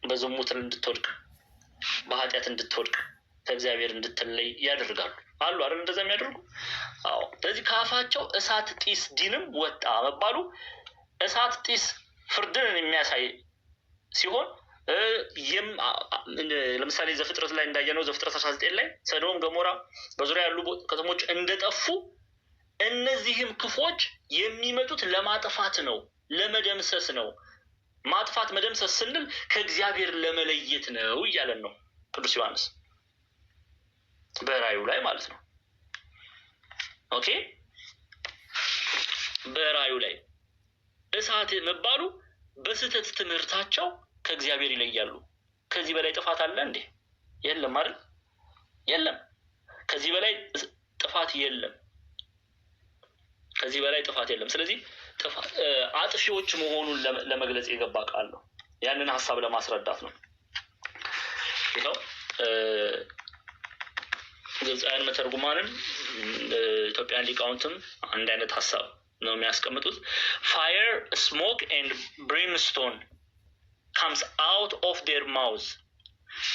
በዝሙት እንድትወድቅ በኃጢአት እንድትወድቅ ከእግዚአብሔር እንድትለይ ያደርጋሉ። አሉ አይደል? እንደዛ የሚያደርጉ። አዎ። ስለዚህ ከአፋቸው እሳት፣ ጢስ፣ ዲንም ወጣ መባሉ እሳት፣ ጢስ ፍርድን የሚያሳይ ሲሆን ለምሳሌ ዘፍጥረት ላይ እንዳየነው ዘፍጥረት 19 ላይ ሰዶም ገሞራ በዙሪያ ያሉ ከተሞች እንደጠፉ እነዚህም ክፎች የሚመጡት ለማጥፋት ነው፣ ለመደምሰስ ነው። ማጥፋት መደምሰስ ስንል ከእግዚአብሔር ለመለየት ነው እያለን ነው ቅዱስ ዮሐንስ በራእዩ ላይ ማለት ነው። ኦኬ በራእዩ ላይ እሳት መባሉ በስህተት ትምህርታቸው ከእግዚአብሔር ይለያሉ። ከዚህ በላይ ጥፋት አለ እንዴ? የለም አይደል? የለም። ከዚህ በላይ ጥፋት የለም። ከዚህ በላይ ጥፋት የለም። ስለዚህ አጥፊዎች መሆኑን ለመግለጽ የገባ ቃል ነው። ያንን ሀሳብ ለማስረዳት ነው። ይኸው ግብፃውያን መተርጉማንም ኢትዮጵያን ሊቃውንትም አንድ አይነት ሀሳብ ነው የሚያስቀምጡት። ፋየር ስሞክ ኤንድ ብሪምስቶን comes out of their mouths.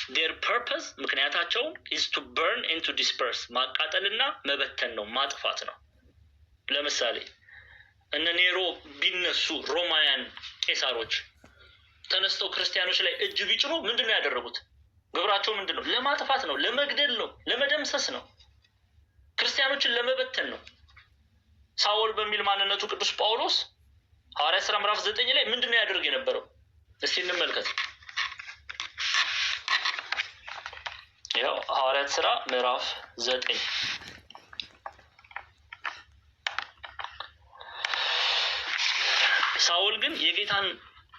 Their purpose ምክንያታቸው is to burn and to disperse ማቃጠልና መበተን ነው፣ ማጥፋት ነው። ለምሳሌ እነ ኔሮ ቢነሱ ሮማውያን ቄሳሮች ተነስተው ክርስቲያኖች ላይ እጅ ቢጭኑ ምንድን ነው ያደረጉት? ግብራቸው ምንድን ነው? ለማጥፋት ነው፣ ለመግደል ነው፣ ለመደምሰስ ነው፣ ክርስቲያኖችን ለመበተን ነው። ሳውል በሚል ማንነቱ ቅዱስ ጳውሎስ ሐዋርያት ሥራ ምዕራፍ 9 ላይ ምንድን ነው ያደርግ የነበረው? እስቲ እንመልከት። ያው ሐዋርያት ሥራ ምዕራፍ 9 ሳውል ግን የጌታን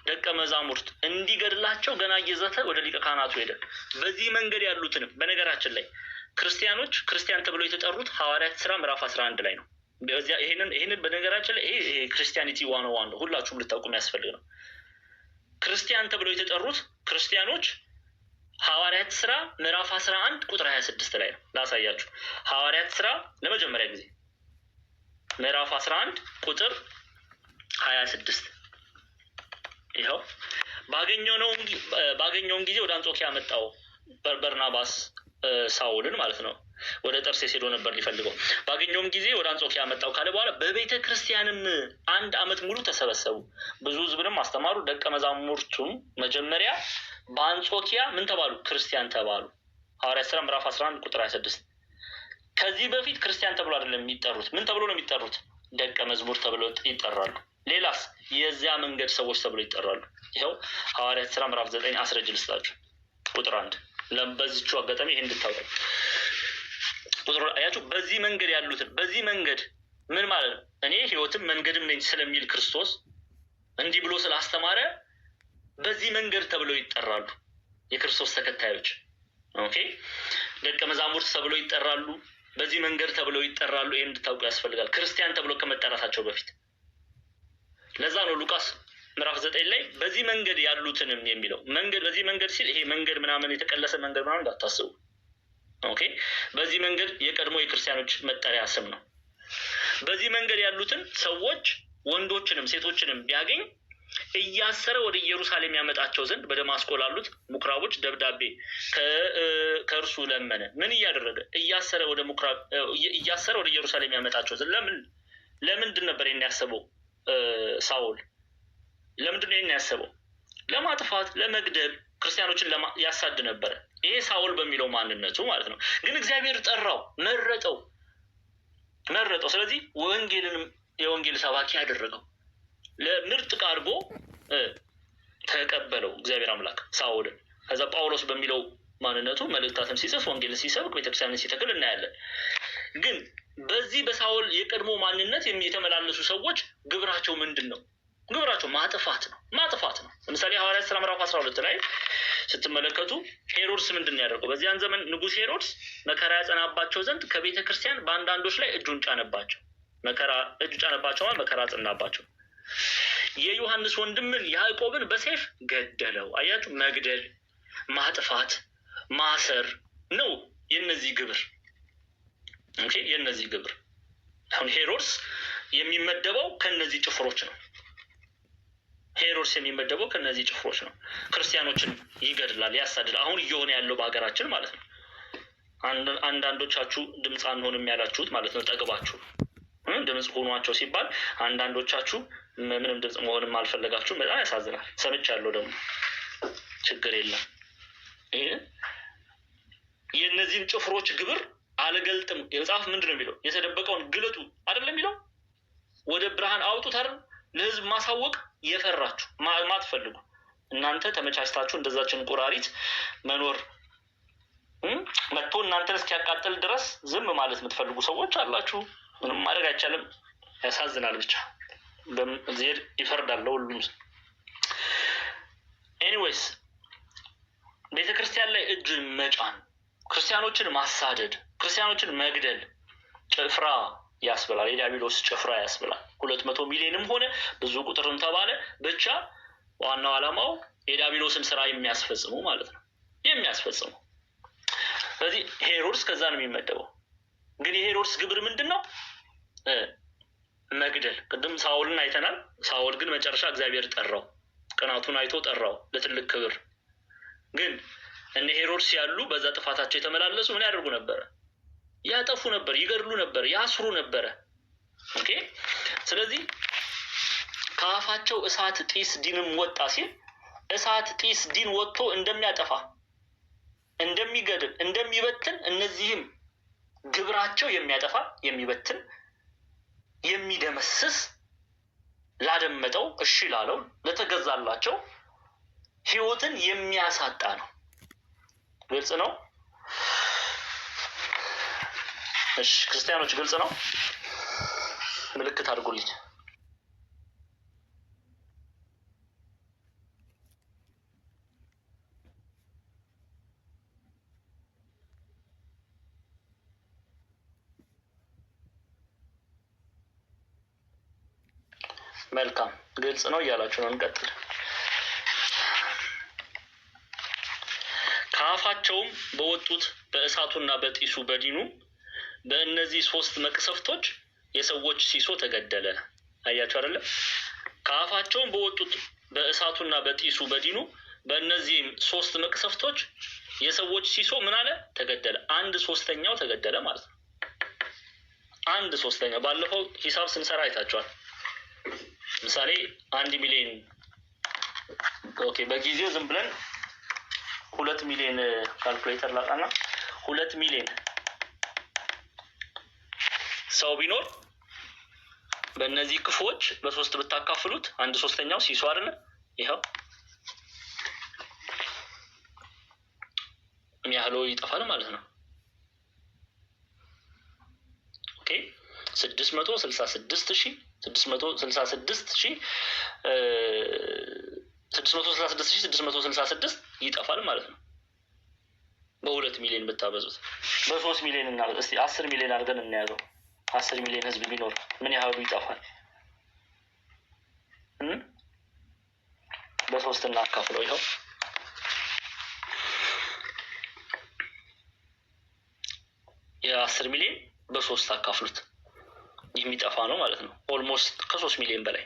ደቀ መዛሙርት እንዲገድላቸው ገና እየዛተ ወደ ሊቀ ካህናቱ ሄደ። በዚህ መንገድ ያሉትንም በነገራችን ላይ ክርስቲያን ተብለው የተጠሩት ሐዋርያት ሥራ ምዕራፍ 11 ላይ ነው። ይሄንን በነገራችን ላይ ይሄ ክርስቲያኒቲ 101 ነው፣ ሁላችሁም ልታውቁ የሚያስፈልግ ነው። ክርስቲያን ተብለው የተጠሩት ክርስቲያኖች ሐዋርያት ሥራ ምዕራፍ 11 ቁጥር 26 ላይ ነው። ላሳያችሁ። ሐዋርያት ሥራ ለመጀመሪያ ጊዜ ምዕራፍ 11 ቁጥር 26 ይኸው ባገኘውን ጊዜ ወደ አንጾኪያ መጣው በርናባስ ሳውልን ማለት ነው። ወደ ጠርሴስ ሄዶ ነበር ሊፈልገው። ባገኘውም ጊዜ ወደ አንጾኪያ መጣው ካለ በኋላ በቤተ ክርስቲያንም 1 ዓመት ሙሉ ተሰበሰቡ፣ ብዙ ሕዝብንም አስተማሩ። ደቀ መዛሙርቱም መጀመሪያ በአንጾኪያ ምን ተባሉ? ክርስቲያን ተባሉ። ሐዋርያት ሥራ ምዕራፍ 11 ቁጥር 26። ከዚህ በፊት ክርስቲያን ተብሎ አይደለም የሚጠሩት። ምን ተብሎ ነው የሚጠሩት? ደቀ መዝሙር ተብሎ ይጠራሉ። ሌላስ? የዚያ መንገድ ሰዎች ተብሎ ይጠራሉ። ይኸው ሐዋርያት ሥራ ምዕራፍ 9 አስረጅ ልስጣችሁ ቁጥር 1 በዚቹ አጋጣሚ ይሄን እንድታውቁ ቁጥር አያችሁ። በዚህ መንገድ ያሉትን በዚህ መንገድ ምን ማለት ነው? እኔ ሕይወትም መንገድም ነኝ ስለሚል ክርስቶስ እንዲህ ብሎ ስላስተማረ በዚህ መንገድ ተብለው ይጠራሉ የክርስቶስ ተከታዮች። ኦኬ፣ ደቀ መዛሙርት ተብለው ይጠራሉ፣ በዚህ መንገድ ተብለው ይጠራሉ። ይሄን እንድታውቁ ያስፈልጋል፣ ክርስቲያን ተብሎ ከመጠራታቸው በፊት። ለዛ ነው ሉቃስ ምዕራፍ 9 ላይ በዚህ መንገድ ያሉትንም የሚለው። መንገድ በዚህ መንገድ ሲል ይሄ መንገድ ምናምን የተቀለሰ መንገድ ምናምን እንዳታስቡ። ኦኬ፣ በዚህ መንገድ የቀድሞ የክርስቲያኖች መጠሪያ ስም ነው። በዚህ መንገድ ያሉትን ሰዎች ወንዶችንም ሴቶችንም ቢያገኝ እያሰረ ወደ ኢየሩሳሌም ያመጣቸው ዘንድ በደማስቆ ላሉት ምኩራቦች ደብዳቤ ከእርሱ ለመነ። ምን እያደረገ? እያሰረ ወደ ኢየሩሳሌም ያመጣቸው ዘንድ። ለምንድን ነበር ይሄን ያሰበው ሳውል? ለምንድን ነው ይሄን ያሰበው? ለማጥፋት፣ ለመግደል፣ ክርስቲያኖችን ያሳድ ነበረ። ይሄ ሳውል በሚለው ማንነቱ ማለት ነው። ግን እግዚአብሔር ጠራው፣ መረጠው። ስለዚህ የወንጌል ሰባኪ ያደረገው ለምርጥ አድርጎ ተቀበለው እግዚአብሔር አምላክ ሳውልን። ከዛ ጳውሎስ በሚለው ማንነቱ መልእክታትን ሲጽፍ፣ ወንጌልን ሲሰብክ፣ ቤተክርስቲያንን ሲተክል እናያለን። ግን በዚህ በሳውል የቀድሞ ማንነት የተመላለሱ ሰዎች ግብራቸው ምንድን ነው? ግብራቸው ማጥፋት ነው። ለምሳሌ ሐዋርያት ሥራ ምዕራፍ 12 ላይ ስትመለከቱ ሄሮድስ ምንድን ነው ያደርገው? በዚያን ዘመን ንጉሥ ሄሮድስ መከራ ያጸናባቸው ዘንድ ከቤተ ክርስቲያን በአንዳንዶች ላይ እጁን ጫነባቸው። መከራ ጸናባቸው። የዮሐንስ ወንድምን ያዕቆብን በሰይፍ ገደለው። አያችሁ፣ መግደል፣ ማጥፋት፣ ማሰር ነው የነዚህ ግብር። የነዚህ ግብር አሁን ሄሮድስ የሚመደበው ከነዚህ ጭፍሮች ነው። ክርስቲያኖችን ይገድላል፣ ያሳድዳል። አሁን እየሆነ ያለው በሀገራችን ማለት ነው። አንዳንዶቻችሁ ድምፅ አንሆንም ያላችሁት ማለት ነው። ጠግባችሁ ድምፅ ሆኗቸው ሲባል አንዳንዶቻችሁ ምንም ድምፅ መሆንም አልፈለጋችሁም። በጣም ያሳዝናል። ሰምቻለሁ ደግሞ ችግር የለም። የእነዚህን ጭፍሮች ግብር አልገልጥም። የመጽሐፍ ምንድን ነው የሚለው? የተደበቀውን ግለጡ አይደለም የሚለው? ወደ ብርሃን አውጡት አይደል? ለህዝብ ማሳወቅ የፈራችሁ ማትፈልጉ እናንተ ተመቻችታችሁ እንደዛችን ቁራሪት መኖር መጥቶ እናንተን እስኪያቃጥል ድረስ ዝም ማለት የምትፈልጉ ሰዎች አላችሁ። ምንም ማድረግ አይቻልም። ያሳዝናል። ብቻ በእግዚአብሔር ይፈርዳል ለሁሉም። ኤኒዌይስ ቤተክርስቲያን ላይ እጅ መጫን፣ ክርስቲያኖችን ማሳደድ፣ ክርስቲያኖችን መግደል ጭፍራ ያስብላል። የዲያብሎስ ጭፍራ ያስብላል። 200 ሚሊዮንም ሆነ ብዙ ቁጥርም ተባለ ብቻ ዋናው ዓላማው የዲያብሎስን ስራ የሚያስፈጽሙ ማለት ነው። ስለዚህ ሄሮድስ ከዛ ነው የሚመደበው። ግን የሄሮድስ ግብር ምንድን ነው? መግደል። ቅድም ሳውልን አይተናል። ሳውል ግን መጨረሻ እግዚአብሔር ጠራው፣ ቅናቱን አይቶ ጠራው ለትልቅ ክብር። ግን እነ ሄሮድስ ያሉ በዛ ጥፋታቸው የተመላለሱ ምን ያደርጉ ነበረ? ያጠፉ ነበር፣ ይገድሉ ነበር፣ ያስሩ ነበረ። ኦኬ። ስለዚህ ከአፋቸው እሳት ጢስ ዲንም ወጣ ሲል እሳት ጢስ ዲን ወጥቶ እንደሚያጠፋ፣ እንደሚገድል፣ እንደሚበትን እነዚህም ግብራቸው የሚያጠፋ፣ የሚበትን፣ የሚደመስስ ላደመጠው፣ እሺ ላለው፣ ለተገዛላቸው ህይወትን የሚያሳጣ ነው። ግልጽ ነው? እሺ ክርስቲያኖች ግልጽ ነው? ምልክት አድርጉልኝ። መልካም ግልጽ ነው እያላችሁ ነው። እንቀጥል። ከአፋቸውም በወጡት በእሳቱና በጢሱ በዲኑ በእነዚህ 3 መቅሰፍቶች የሰዎች ሲሶ ተገደለ። አያችሁ አይደለ? ከአፋቸውም በወጡት በእሳቱና በጢሱ በዲኑ በእነዚህም 3 መቅሰፍቶች የሰዎች ሲሶ ምን አለ? ተገደለ። 1/3 ተገደለ ማለት ነው። 1/3 ባለፈው ሂሳብ ስንሰራ አይታችኋል። ምሳሌ 1 ሚሊዮን ኦኬ፣ በጊዜው ዝም ብለን 2 ሚሊዮን ካልኩሌተር ላጣና 2 ሚሊዮን ሰው ቢኖር በእነዚህ ክፎች በ3 ብታካፍሉት 1/3 ሲሶ አይደለ? ይኸው የሚያህሎ ይጠፋል ማለት ነው። ኦኬ 666,666 ይጠፋል ማለት ነው። በ2 ሚሊዮን ብታበዙት በ3 ሚሊዮን እና እስቲ 10 ሚሊዮን አድርገን እናያዘው። 10 ሚሊዮን ህዝብ ቢኖር ምን ያህሉ ይጠፋል? በ3 እናካፍለው። ይኸው የ10 ሚሊዮን በ3 አካፍሉት የሚጠፋ ነው ማለት ነው። ኦልሞስት ከ3 ሚሊዮን በላይ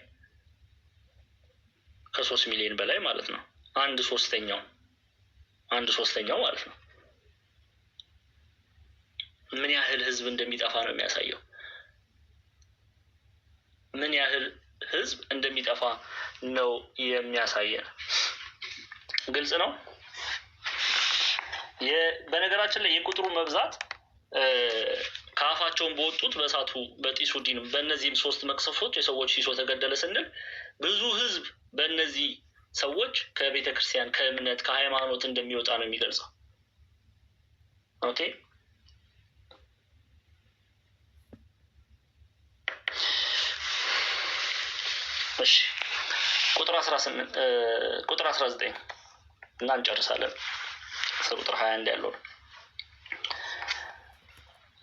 ከ3 ሚሊዮን በላይ ማለት ነው። 1/3 ማለት ነው። ምን ያህል ህዝብ እንደሚጠፋ ነው የሚያሳየው። ምን ያህል ህዝብ እንደሚጠፋ ነው የሚያሳየን። ግልጽ ነው። በነገራችን ላይ የቁጥሩ መብዛት ከአፋቸውን በወጡት በእሳቱ በጢሱ ዲን በእነዚህም 3 መቅሰፍቶች የሰዎች ሲሶ ተገደለ ስንል ብዙ ህዝብ በእነዚህ ሰዎች ከቤተ ክርስቲያን ከእምነት ከሃይማኖት እንደሚወጣ ነው የሚገልጸው። ኦኬ እሺ ቁጥር 19 እና እንጨርሳለን። ቁጥር 21 ያለው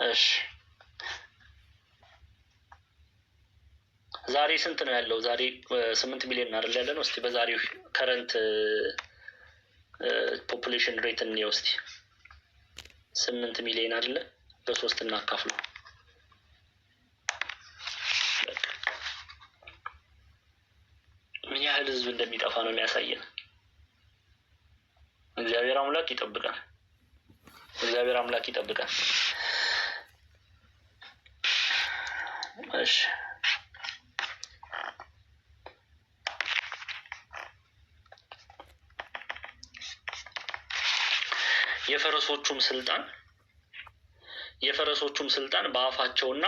እሺ ዛሬ ስንት ነው ያለው? ዛሬ 8 ሚሊዮን አይደል ያለ ነው። እስቲ በዛሬው ከረንት ፖፑሌሽን ሬት እንየው እስቲ። 8 ሚሊዮን አይደለ? በ3 እናካፍለው። ምን ያህል ህዝብ እንደሚጠፋ ነው የሚያሳየን። እግዚአብሔር አምላክ ይጠብቃል። እግዚአብሔር አምላክ ይጠብቃል። እሺ የፈረሶቹም ስልጣን በአፋቸውና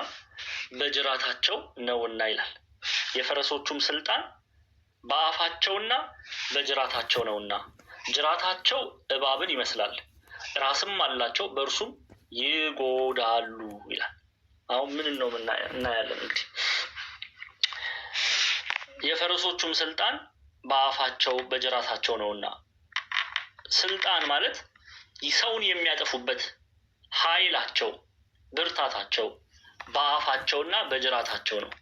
በጅራታቸው ነውና ይላል። የፈረሶቹም ስልጣን በአፋቸውና በጅራታቸው ነውና፣ ጅራታቸው እባብን ይመስላል፣ ራስም አላቸው፣ በእርሱም ይጎዳሉ ይላል። አሁን ምን ነው እናያለን እንግዲህ። የፈረሶቹም ስልጣን በአፋቸው በጅራታቸው ነውና፣ ስልጣን ማለት ሰውን የሚያጠፉበት ኃይላቸው ብርታታቸው በአፋቸውና በጅራታቸው ነው።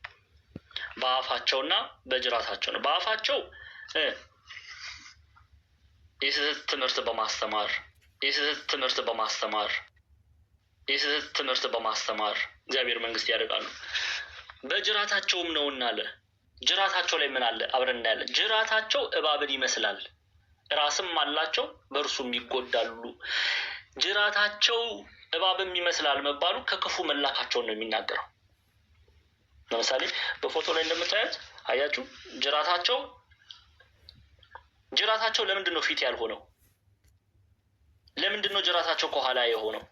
በአፋቸውና በጅራታቸው ነው። በአፋቸው የስህተት ትምህርት በማስተማር እግዚአብሔር መንግስት ያደርጋሉ። በጅራታቸውም ነውና አለ። ጅራታቸው ላይ ምን አለ? አብረን እናያለን። ጅራታቸው እባብን ይመስላል፣ ራስም አላቸው፣ በእርሱም ይጎዳሉ። ጅራታቸው እባብም ይመስላል መባሉ ከክፉ መላካቸውን ነው የሚናገረው። ለምሳሌ በፎቶ ላይ እንደምታዩት አያችሁ፣ ጅራታቸው ለምንድን ነው ፊት ያልሆነው? ለምንድን ነው ጅራታቸው ከኋላ የሆነው?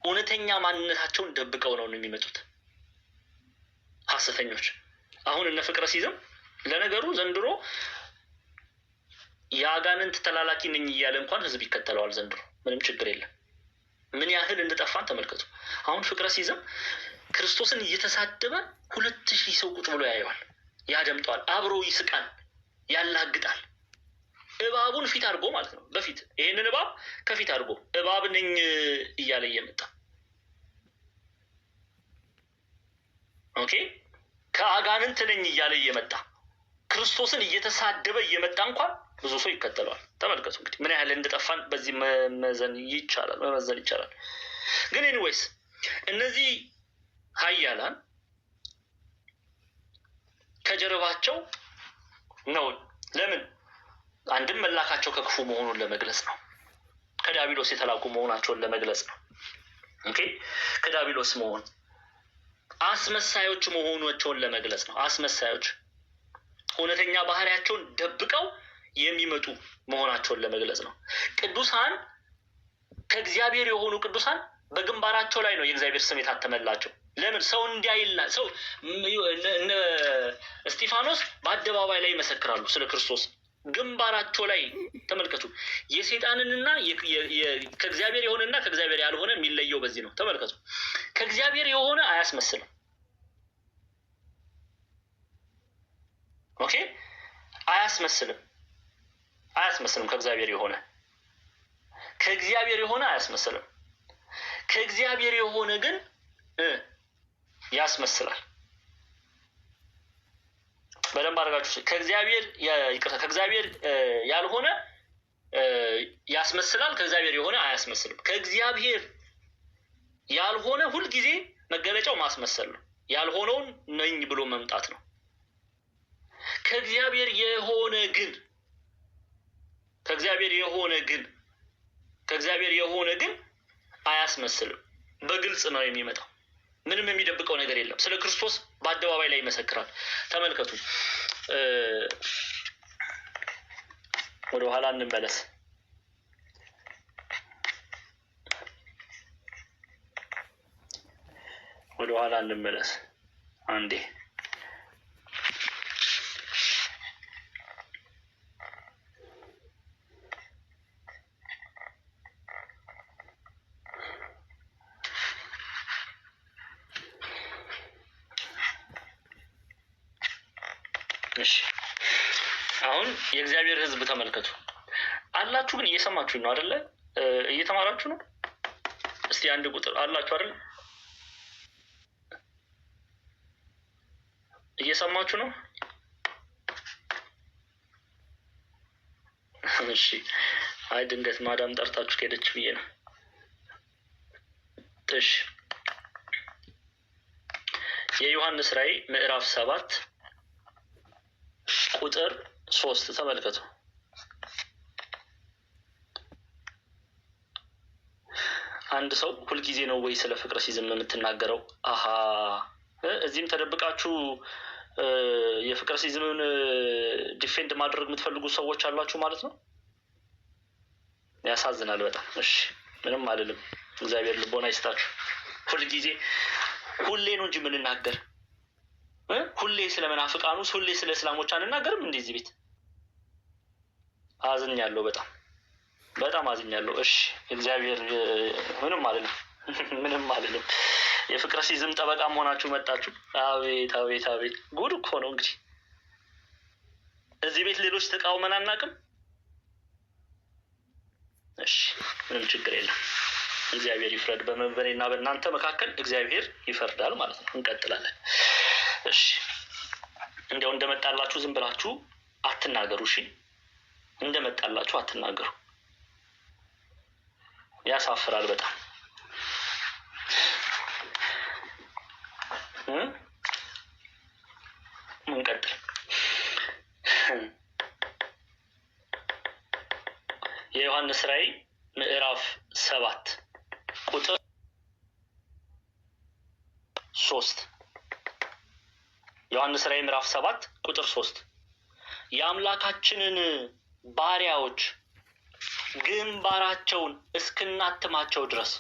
እውነተኛ ማንነታቸውን ደብቀው ነው የሚመጡት ሐሰተኞች። አሁን እነ ፍቅረ ሲዝም ለነገሩ ዘንድሮ የአጋንንት ተላላኪ ነኝ እያለ እንኳን ህዝብ ይከተለዋል ዘንድሮ። ምንም ችግር የለም። ምን ያህል እንደጠፋን ተመልከቱ። አሁን ፍቅረ ሲዝም ክርስቶስን እየተሳደበ 2000 ሰው ቁጭ ብሎ ያየዋል፣ ያደምጠዋል፣ አብሮ ይስቃል፣ ያላግጣል። እባቡን ፊት አድርጎ ማለት ነው። በፊት ይሄንን እባብ ከፊት አድርጎ እባብ ነኝ እያለ እየመጣ ኦኬ፣ ከአጋንንት ነኝ እያለ እየመጣ ክርስቶስን እየተሳደበ እየመጣ እንኳን ብዙ ሰው ይከተለዋል። ተመልከቱ እንግዲህ ምን ያህል እንደጠፋን በዚህ መመዘን ይቻላል። ግን ኤኒዌይስ እነዚህ ኃያላን ከጀርባቸው ነው። ለምን አንድም መላካቸው ከክፉ መሆኑን ለመግለጽ ነው። ከዲያብሎስ የተላኩ መሆናቸውን ለመግለጽ ነው። ኦኬ፣ ከዲያብሎስ መሆን አስመሳዮች መሆናቸውን ለመግለጽ ነው። አስመሳዮች እውነተኛ ባህሪያቸውን ደብቀው የሚመጡ መሆናቸውን ለመግለጽ ነው። ቅዱሳን ከእግዚአብሔር የሆኑ ቅዱሳን በግንባራቸው ላይ ነው የእግዚአብሔር ስም የታተመላቸው። ለምን? ሰው እንዲያይላ ሰው እነ እስጢፋኖስ በአደባባይ ላይ ይመሰክራሉ ስለ ክርስቶስ። ግንባራቸው ላይ ተመልከቱ። የሰይጣንንና ከእግዚአብሔር የሆነና ከእግዚአብሔር ያልሆነ የሚለየው በዚህ ነው። ተመልከቱ። ከእግዚአብሔር የሆነ አያስመስልም። ኦኬ፣ አያስመስልም። ከእግዚአብሔር የሆነ አያስመስልም። ከእግዚአብሔር የሆነ ግን ያስመስላል። በደንብ አድርጋችሁ ከእግዚአብሔር ያልሆነ ያስመስላል፣ ከእግዚአብሔር የሆነ አያስመስልም። ከእግዚአብሔር ያልሆነ ሁልጊዜ መገለጫው ማስመሰል ነው። ያልሆነውን ነኝ ብሎ መምጣት ነው። ከእግዚአብሔር የሆነ ግን አያስመስልም። በግልጽ ነው የሚመጣው። ምንም የሚደብቀው ነገር የለም። ስለ ክርስቶስ በአደባባይ ላይ ይመሰክራል። ተመልከቱ። ወደ ኋላ እንመለስ። አንዴ እሺ፣ አሁን የእግዚአብሔር ሕዝብ ተመልከቱ አላችሁ። ግን እየሰማችሁ ነው አይደለ? እየተማራችሁ ነው። እስቲ አንድ ቁጥር አላችሁ አይደለ? እየሰማችሁ ነው? እሺ። አይ ድንገት ማዳም ጠርታችሁ ከሄደች ብዬ ነው። እሺ፣ የዮሐንስ ራዕይ ምዕራፍ 7 ቁጥር 3 ተመልከቱ። አንድ ሰው ሁልጊዜ ነው ወይ ስለ ፍቅረ ሲዝም የምትናገረው? አሀ እዚህም ተደብቃችሁ የፍቅረ ሲዝምን ዲፌንድ ማድረግ የምትፈልጉ ሰዎች አላችሁ ማለት ነው። ያሳዝናል በጣም። እሺ ምንም አልልም። እግዚአብሔር ልቦና ይስጣችሁ። ሁሌ ነው እንጂ የምንናገር ሁሌ ስለ መናፍቃኑስ ሁሌ ስለ እስላሞች አንናገርም። እንደዚህ ቤት አዝኛለሁ፣ በጣም አዝኛለሁ። እሺ እግዚአብሔር ምንም አልልም። የፍቅረ ሲዝም ጠበቃ መሆናችሁ መጣችሁ። አቤት ጉድ እኮ ነው እንግዲህ። እዚህ ቤት ሌሎች ተቃውመን አናውቅም። እሺ ምንም ችግር የለም። እግዚአብሔር ይፍረድ። በመንበሬና በእናንተ መካከል እግዚአብሔር ይፈርዳል ማለት ነው። እንቀጥላለን። እሺ እንደው እንደመጣላችሁ ዝም ብላችሁ አትናገሩ። እሺ እንደመጣላችሁ አትናገሩ። ያሳፍራል በጣም። እንቀጥል። የዮሐንስ ራዕይ ምዕራፍ 7 ቁጥር 3 ዮሐንስ ራዕይ ምዕራፍ 7 ቁጥር 3 የአምላካችንን ባሪያዎች ግንባራቸውን እስክናትማቸው ድረስ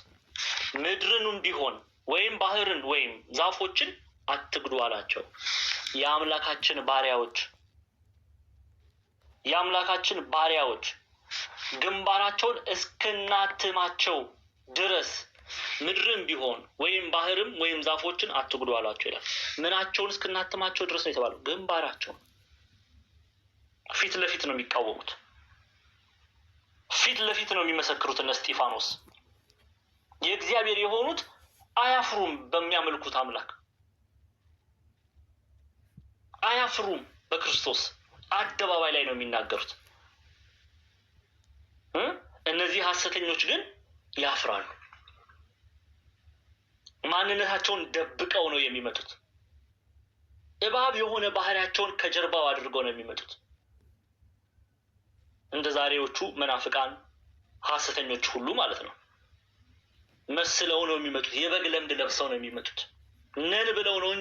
ምድርንም ቢሆን ወይም ባህርን ወይም ዛፎችን አትግዱ አላቸው። የአምላካችን ባሪያዎች ግንባራቸውን እስክናትማቸው ድረስ ምድርም ቢሆን ወይም ባህርም ወይም ዛፎችን አትግዱ አላቸው ይላል። ምናቸውን እስክናትማቸው ድረስ ነው የተባለው? ግንባራቸውን። ፊት ለፊት ነው የሚቃወሙት፣ ፊት ለፊት ነው የሚመሰክሩት። እነ እስጢፋኖስ የእግዚአብሔር የሆኑት አያፍሩም። በሚያመልኩት አምላክ አያፍሩም። በክርስቶስ አደባባይ ላይ ነው የሚናገሩት። እነዚህ ሐሰተኞች ግን ያፍራሉ። ማንነታቸውን ደብቀው ነው የሚመጡት። እባብ የሆነ ባህሪያቸውን ከጀርባው አድርገው ነው የሚመጡት። እንደ ዛሬዎቹ መናፍቃን ሐሰተኞች ሁሉ ማለት ነው። መስለው ነው የሚመጡት። የበግ ለምድ ለብሰው ነው የሚመጡት። ነን ብለው ነው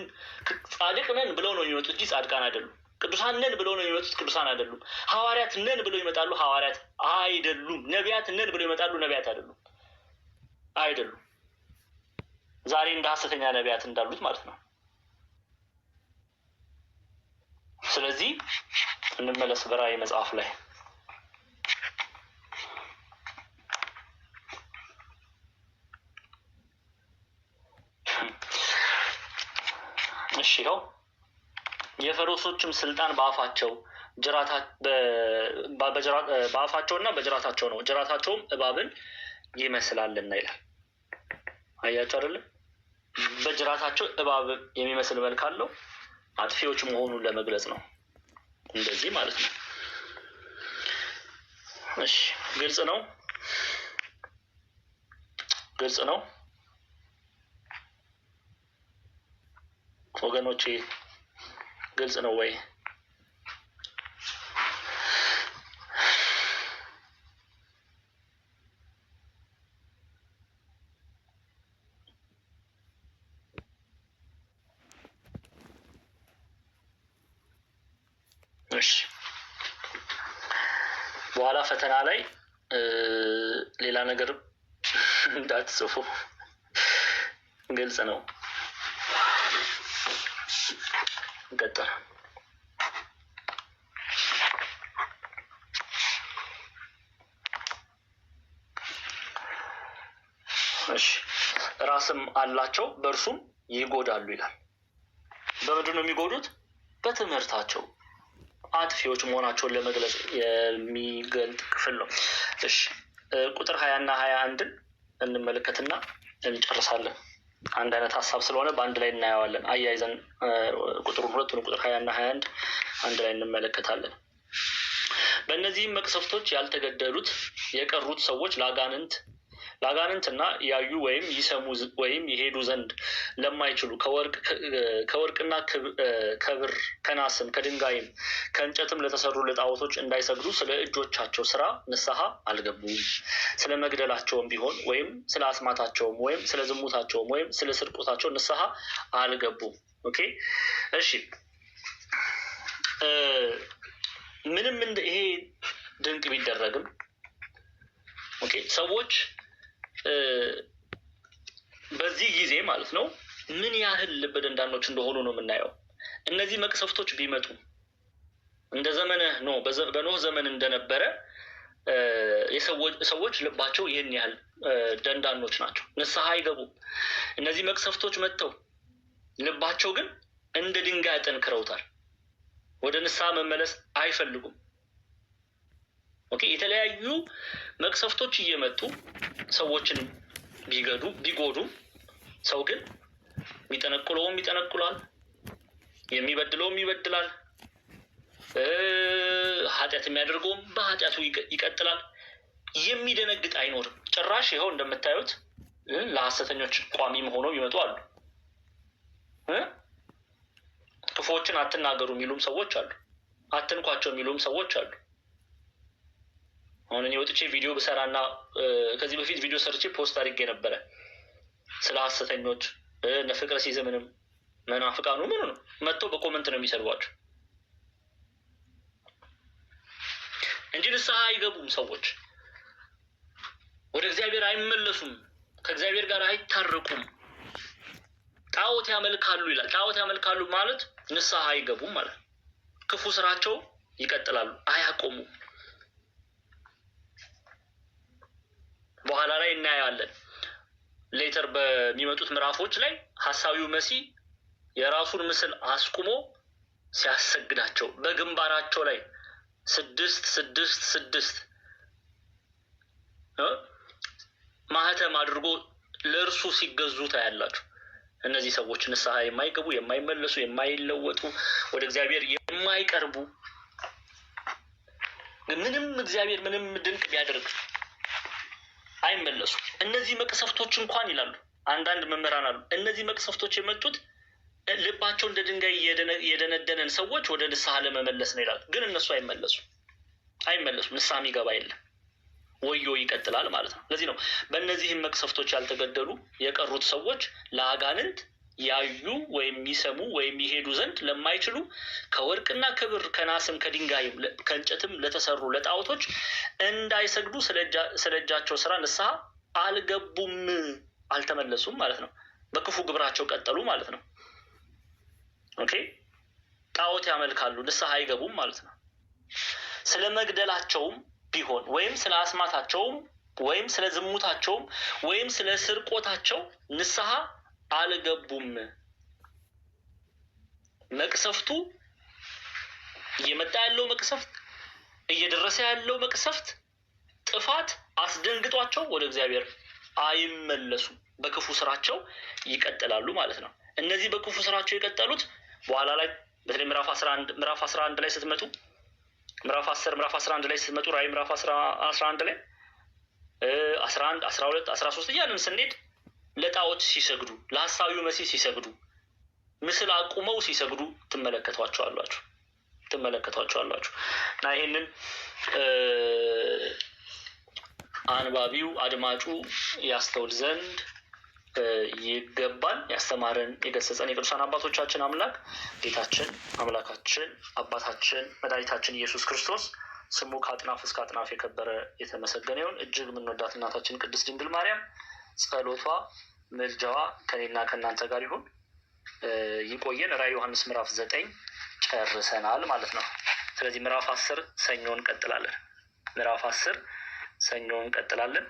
ጻድቅ ነን ብለው ነው የሚመጡት እንጂ ጻድቃን አይደሉም። ቅዱሳን ነን ብለው ነው የሚመጡት፣ ቅዱሳን አይደሉም። ሐዋርያት ነን ብለው ይመጣሉ፣ ሐዋርያት አይደሉም። ነቢያት ነን ብለው ይመጣሉ፣ ነቢያት አይደሉም። ዛሬ እንደ ሐሰተኛ ነቢያት እንዳሉት ማለት ነው። ስለዚህ እንመለስ በራእይ መጽሐፍ ላይ እሺ ነው። የፈረሶችም ስልጣን በአፋቸውና በጅራታቸው ነው፣ ጅራታቸውም እባብን ይመስላልና ይላል። አያቸው አይደለ? በጅራታቸው እባብ የሚመስል መልክ አለው። አጥፊዎች መሆኑን ለመግለጽ ነው እንደዚህ ማለት ነው። እሺ ግልጽ ነው ወገኖቼ፣ ግልጽ ነው ወይ? እሺ በኋላ ፈተና ላይ ሌላ ነገር እንዳትጽፉ። ግልጽ ነው። እንቀጥል። እሺ ራስም አላቸው በእርሱም ይጎዳሉ ይላል። በምንድን ነው የሚጎዱት? በትምህርታቸው አጥፊዎች መሆናቸውን ለመግለጽ የሚገልጥ ክፍል ነው። እሺ ቁጥር 20 እና 21 እንመለከትና እንጨርሳለን። አንድ አይነት ሀሳብ ስለሆነ በአንድ ላይ እናየዋለን። አያይዘን ሁለቱን ቁጥር 20 እና 21 አንድ ላይ እንመለከታለን። በእነዚህም መቅሰፍቶች ያልተገደሉት የቀሩት ሰዎች ለአጋንንትና ያዩ ወይም ይሰሙ ወይም ይሄዱ ዘንድ ለማይችሉ ከወርቅና ከብር ከናስም ከድንጋይም ከእንጨትም ለተሰሩ ለጣዖቶች እንዳይሰግዱ ስለ እጆቻቸው ስራ ንስሐ አልገቡም። ስለ መግደላቸውም ቢሆን ወይም ስለ አስማታቸውም ወይም ስለ ዝሙታቸውም ወይም ስለ ስርቆታቸው ንስሐ አልገቡም። ኦኬ እሺ። ምንም ይሄ ድንቅ ቢደረግም ኦኬ ሰዎች በዚህ ጊዜ ማለት ነው ምን ያህል ልበ ደንዳኖች እንደሆኑ ነው የምናየው። እነዚህ መቅሰፍቶች ቢመጡ እንደ በኖህ ዘመን እንደነበረ ሰዎች ልባቸው ይህን ያህል ደንዳኖች ናቸው፣ ንስሐ አይገቡም። እነዚህ መቅሰፍቶች መጥተው ልባቸው ግን እንደ ድንጋይ አጠንክረውታል። ወደ ንስሐ መመለስ አይፈልጉም። ኦኬ የተለያዩ መቅሰፍቶች እየመጡ ሰዎችን ቢጎዱ ሰው ግን የሚጠነቁለውም ይጠነቁላል፣ የሚበድለውም ይበድላል፣ ኃጢአት የሚያደርገውም በኃጢአቱ ይቀጥላል። የሚደነግጥ አይኖርም። ጭራሽ ይኸው እንደምታዩት ለሐሰተኞች ቋሚም ሆነው ይመጡ አሉ። ክፉዎችን አትናገሩ የሚሉም ሰዎች አሉ፣ አትንኳቸው የሚሉም ሰዎች አሉ። አሁን እኔ ወጥቼ ቪዲዮ ብሰራና ከዚህ በፊት ቪዲዮ ሰርቼ ፖስት አድርጌ ነበረ ስለ ሐሰተኞች ፍቅረ ሲዝምንም መናፍቃኑ ምን ነው መጥተው በኮመንት ነው የሚሰድቧቸው እንጂ ንስሐ አይገቡም። ሰዎች ወደ እግዚአብሔር አይመለሱም፣ ከእግዚአብሔር ጋር አይታረቁም፣ ጣዖት ያመልካሉ ይላል። ጣዖት ያመልካሉ ማለት ንስሐ አይገቡም ማለት፣ ክፉ ስራቸው ይቀጥላሉ፣ አያቆሙም። በኋላ ላይ እናያለን። ሌተር በሚመጡት ምዕራፎች ላይ ሐሳዊው መሲህ የራሱን ምስል አስቁሞ ሲያሰግዳቸው በግንባራቸው ላይ 666 ማህተም አድርጎ ለእርሱ ሲገዙ ታያላችሁ። እነዚህ ሰዎች ንስሐ የማይገቡ የማይመለሱ፣ የማይለወጡ፣ ወደ እግዚአብሔር የማይቀርቡ፣ ምንም እግዚአብሔር ምንም ድንቅ ቢያደርግ አይመለሱ። እነዚህ መቅሰፍቶች እንኳን ይላሉ አንዳንድ መምህራን አሉ፣ እነዚህ መቅሰፍቶች የመጡት ልባቸው እንደ ድንጋይ የደነደነን ሰዎች ወደ ንስሐ ለመመለስ ነው ይላሉ። ግን እነሱ አይመለሱ። አይመለሱም። ንስሐ የሚገባ የለም። ወዮ ይቀጥላል ማለት ነው። ለዚህ ነው በእነዚህም መቅሰፍቶች ያልተገደሉ የቀሩት ሰዎች ለአጋንንት ያዩ ወይም የሚሰሙ ወይም ይሄዱ ዘንድ ለማይችሉ ከወርቅና ከብር ከናስም ከድንጋይም ከእንጨትም ለተሰሩ ለጣዖቶች እንዳይሰግዱ ስለ እጃቸው ስራ ንስሐ አልገቡም፣ አልተመለሱም ማለት ነው። በክፉ ግብራቸው ቀጠሉ ማለት ነው። ኦኬ፣ ጣዖት ያመልካሉ፣ ንስሐ አይገቡም ማለት ነው። ስለ መግደላቸውም ቢሆን ወይም ስለ አስማታቸውም ወይም ስለ ዝሙታቸውም ወይም ስለ ስርቆታቸው ንስሐ አልገቡም። መቅሰፍቱ እየመጣ ያለው መቅሰፍት፣ እየደረሰ ያለው መቅሰፍት፣ ጥፋት አስደንግጧቸው ወደ እግዚአብሔር አይመለሱም። በክፉ ስራቸው ይቀጥላሉ ማለት ነው። እነዚህ በክፉ ስራቸው የቀጠሉት በኋላ ላይ በተለይ ምዕራፍ 11 ላይ ስትመጡ ምዕራፍ 10 ምዕራፍ 11 ላይ ስትመጡ ራዕይ ምዕራፍ 11 ላይ 11 12 13 እያልን ስንሄድ ለጣዖት ሲሰግዱ፣ ለሐሳዊው መሲህ ሲሰግዱ፣ ምስል አቁመው ሲሰግዱ ትመለከቷቸዋላችሁ እና ይሄንን አንባቢው አድማጩ ያስተውል ዘንድ ይገባል። ያስተማረን የገሰጸን የቅዱሳን አባቶቻችን አምላክ ጌታችን አምላካችን አባታችን መድኃኒታችን ኢየሱስ ክርስቶስ ስሙ ከአጥናፍ እስከ አጥናፍ የከበረ የተመሰገነ ይሁን። እጅግ የምንወዳት እናታችን ቅድስት ድንግል ማርያም ጸሎቷ ምልጃዋ ከኔና ከእናንተ ጋር ይሁን። ይቆየን። ራዕይ ዮሐንስ ምዕራፍ 9 ጨርሰናል ማለት ነው። ስለዚህ ምዕራፍ 10 ሰኞ እንቀጥላለን።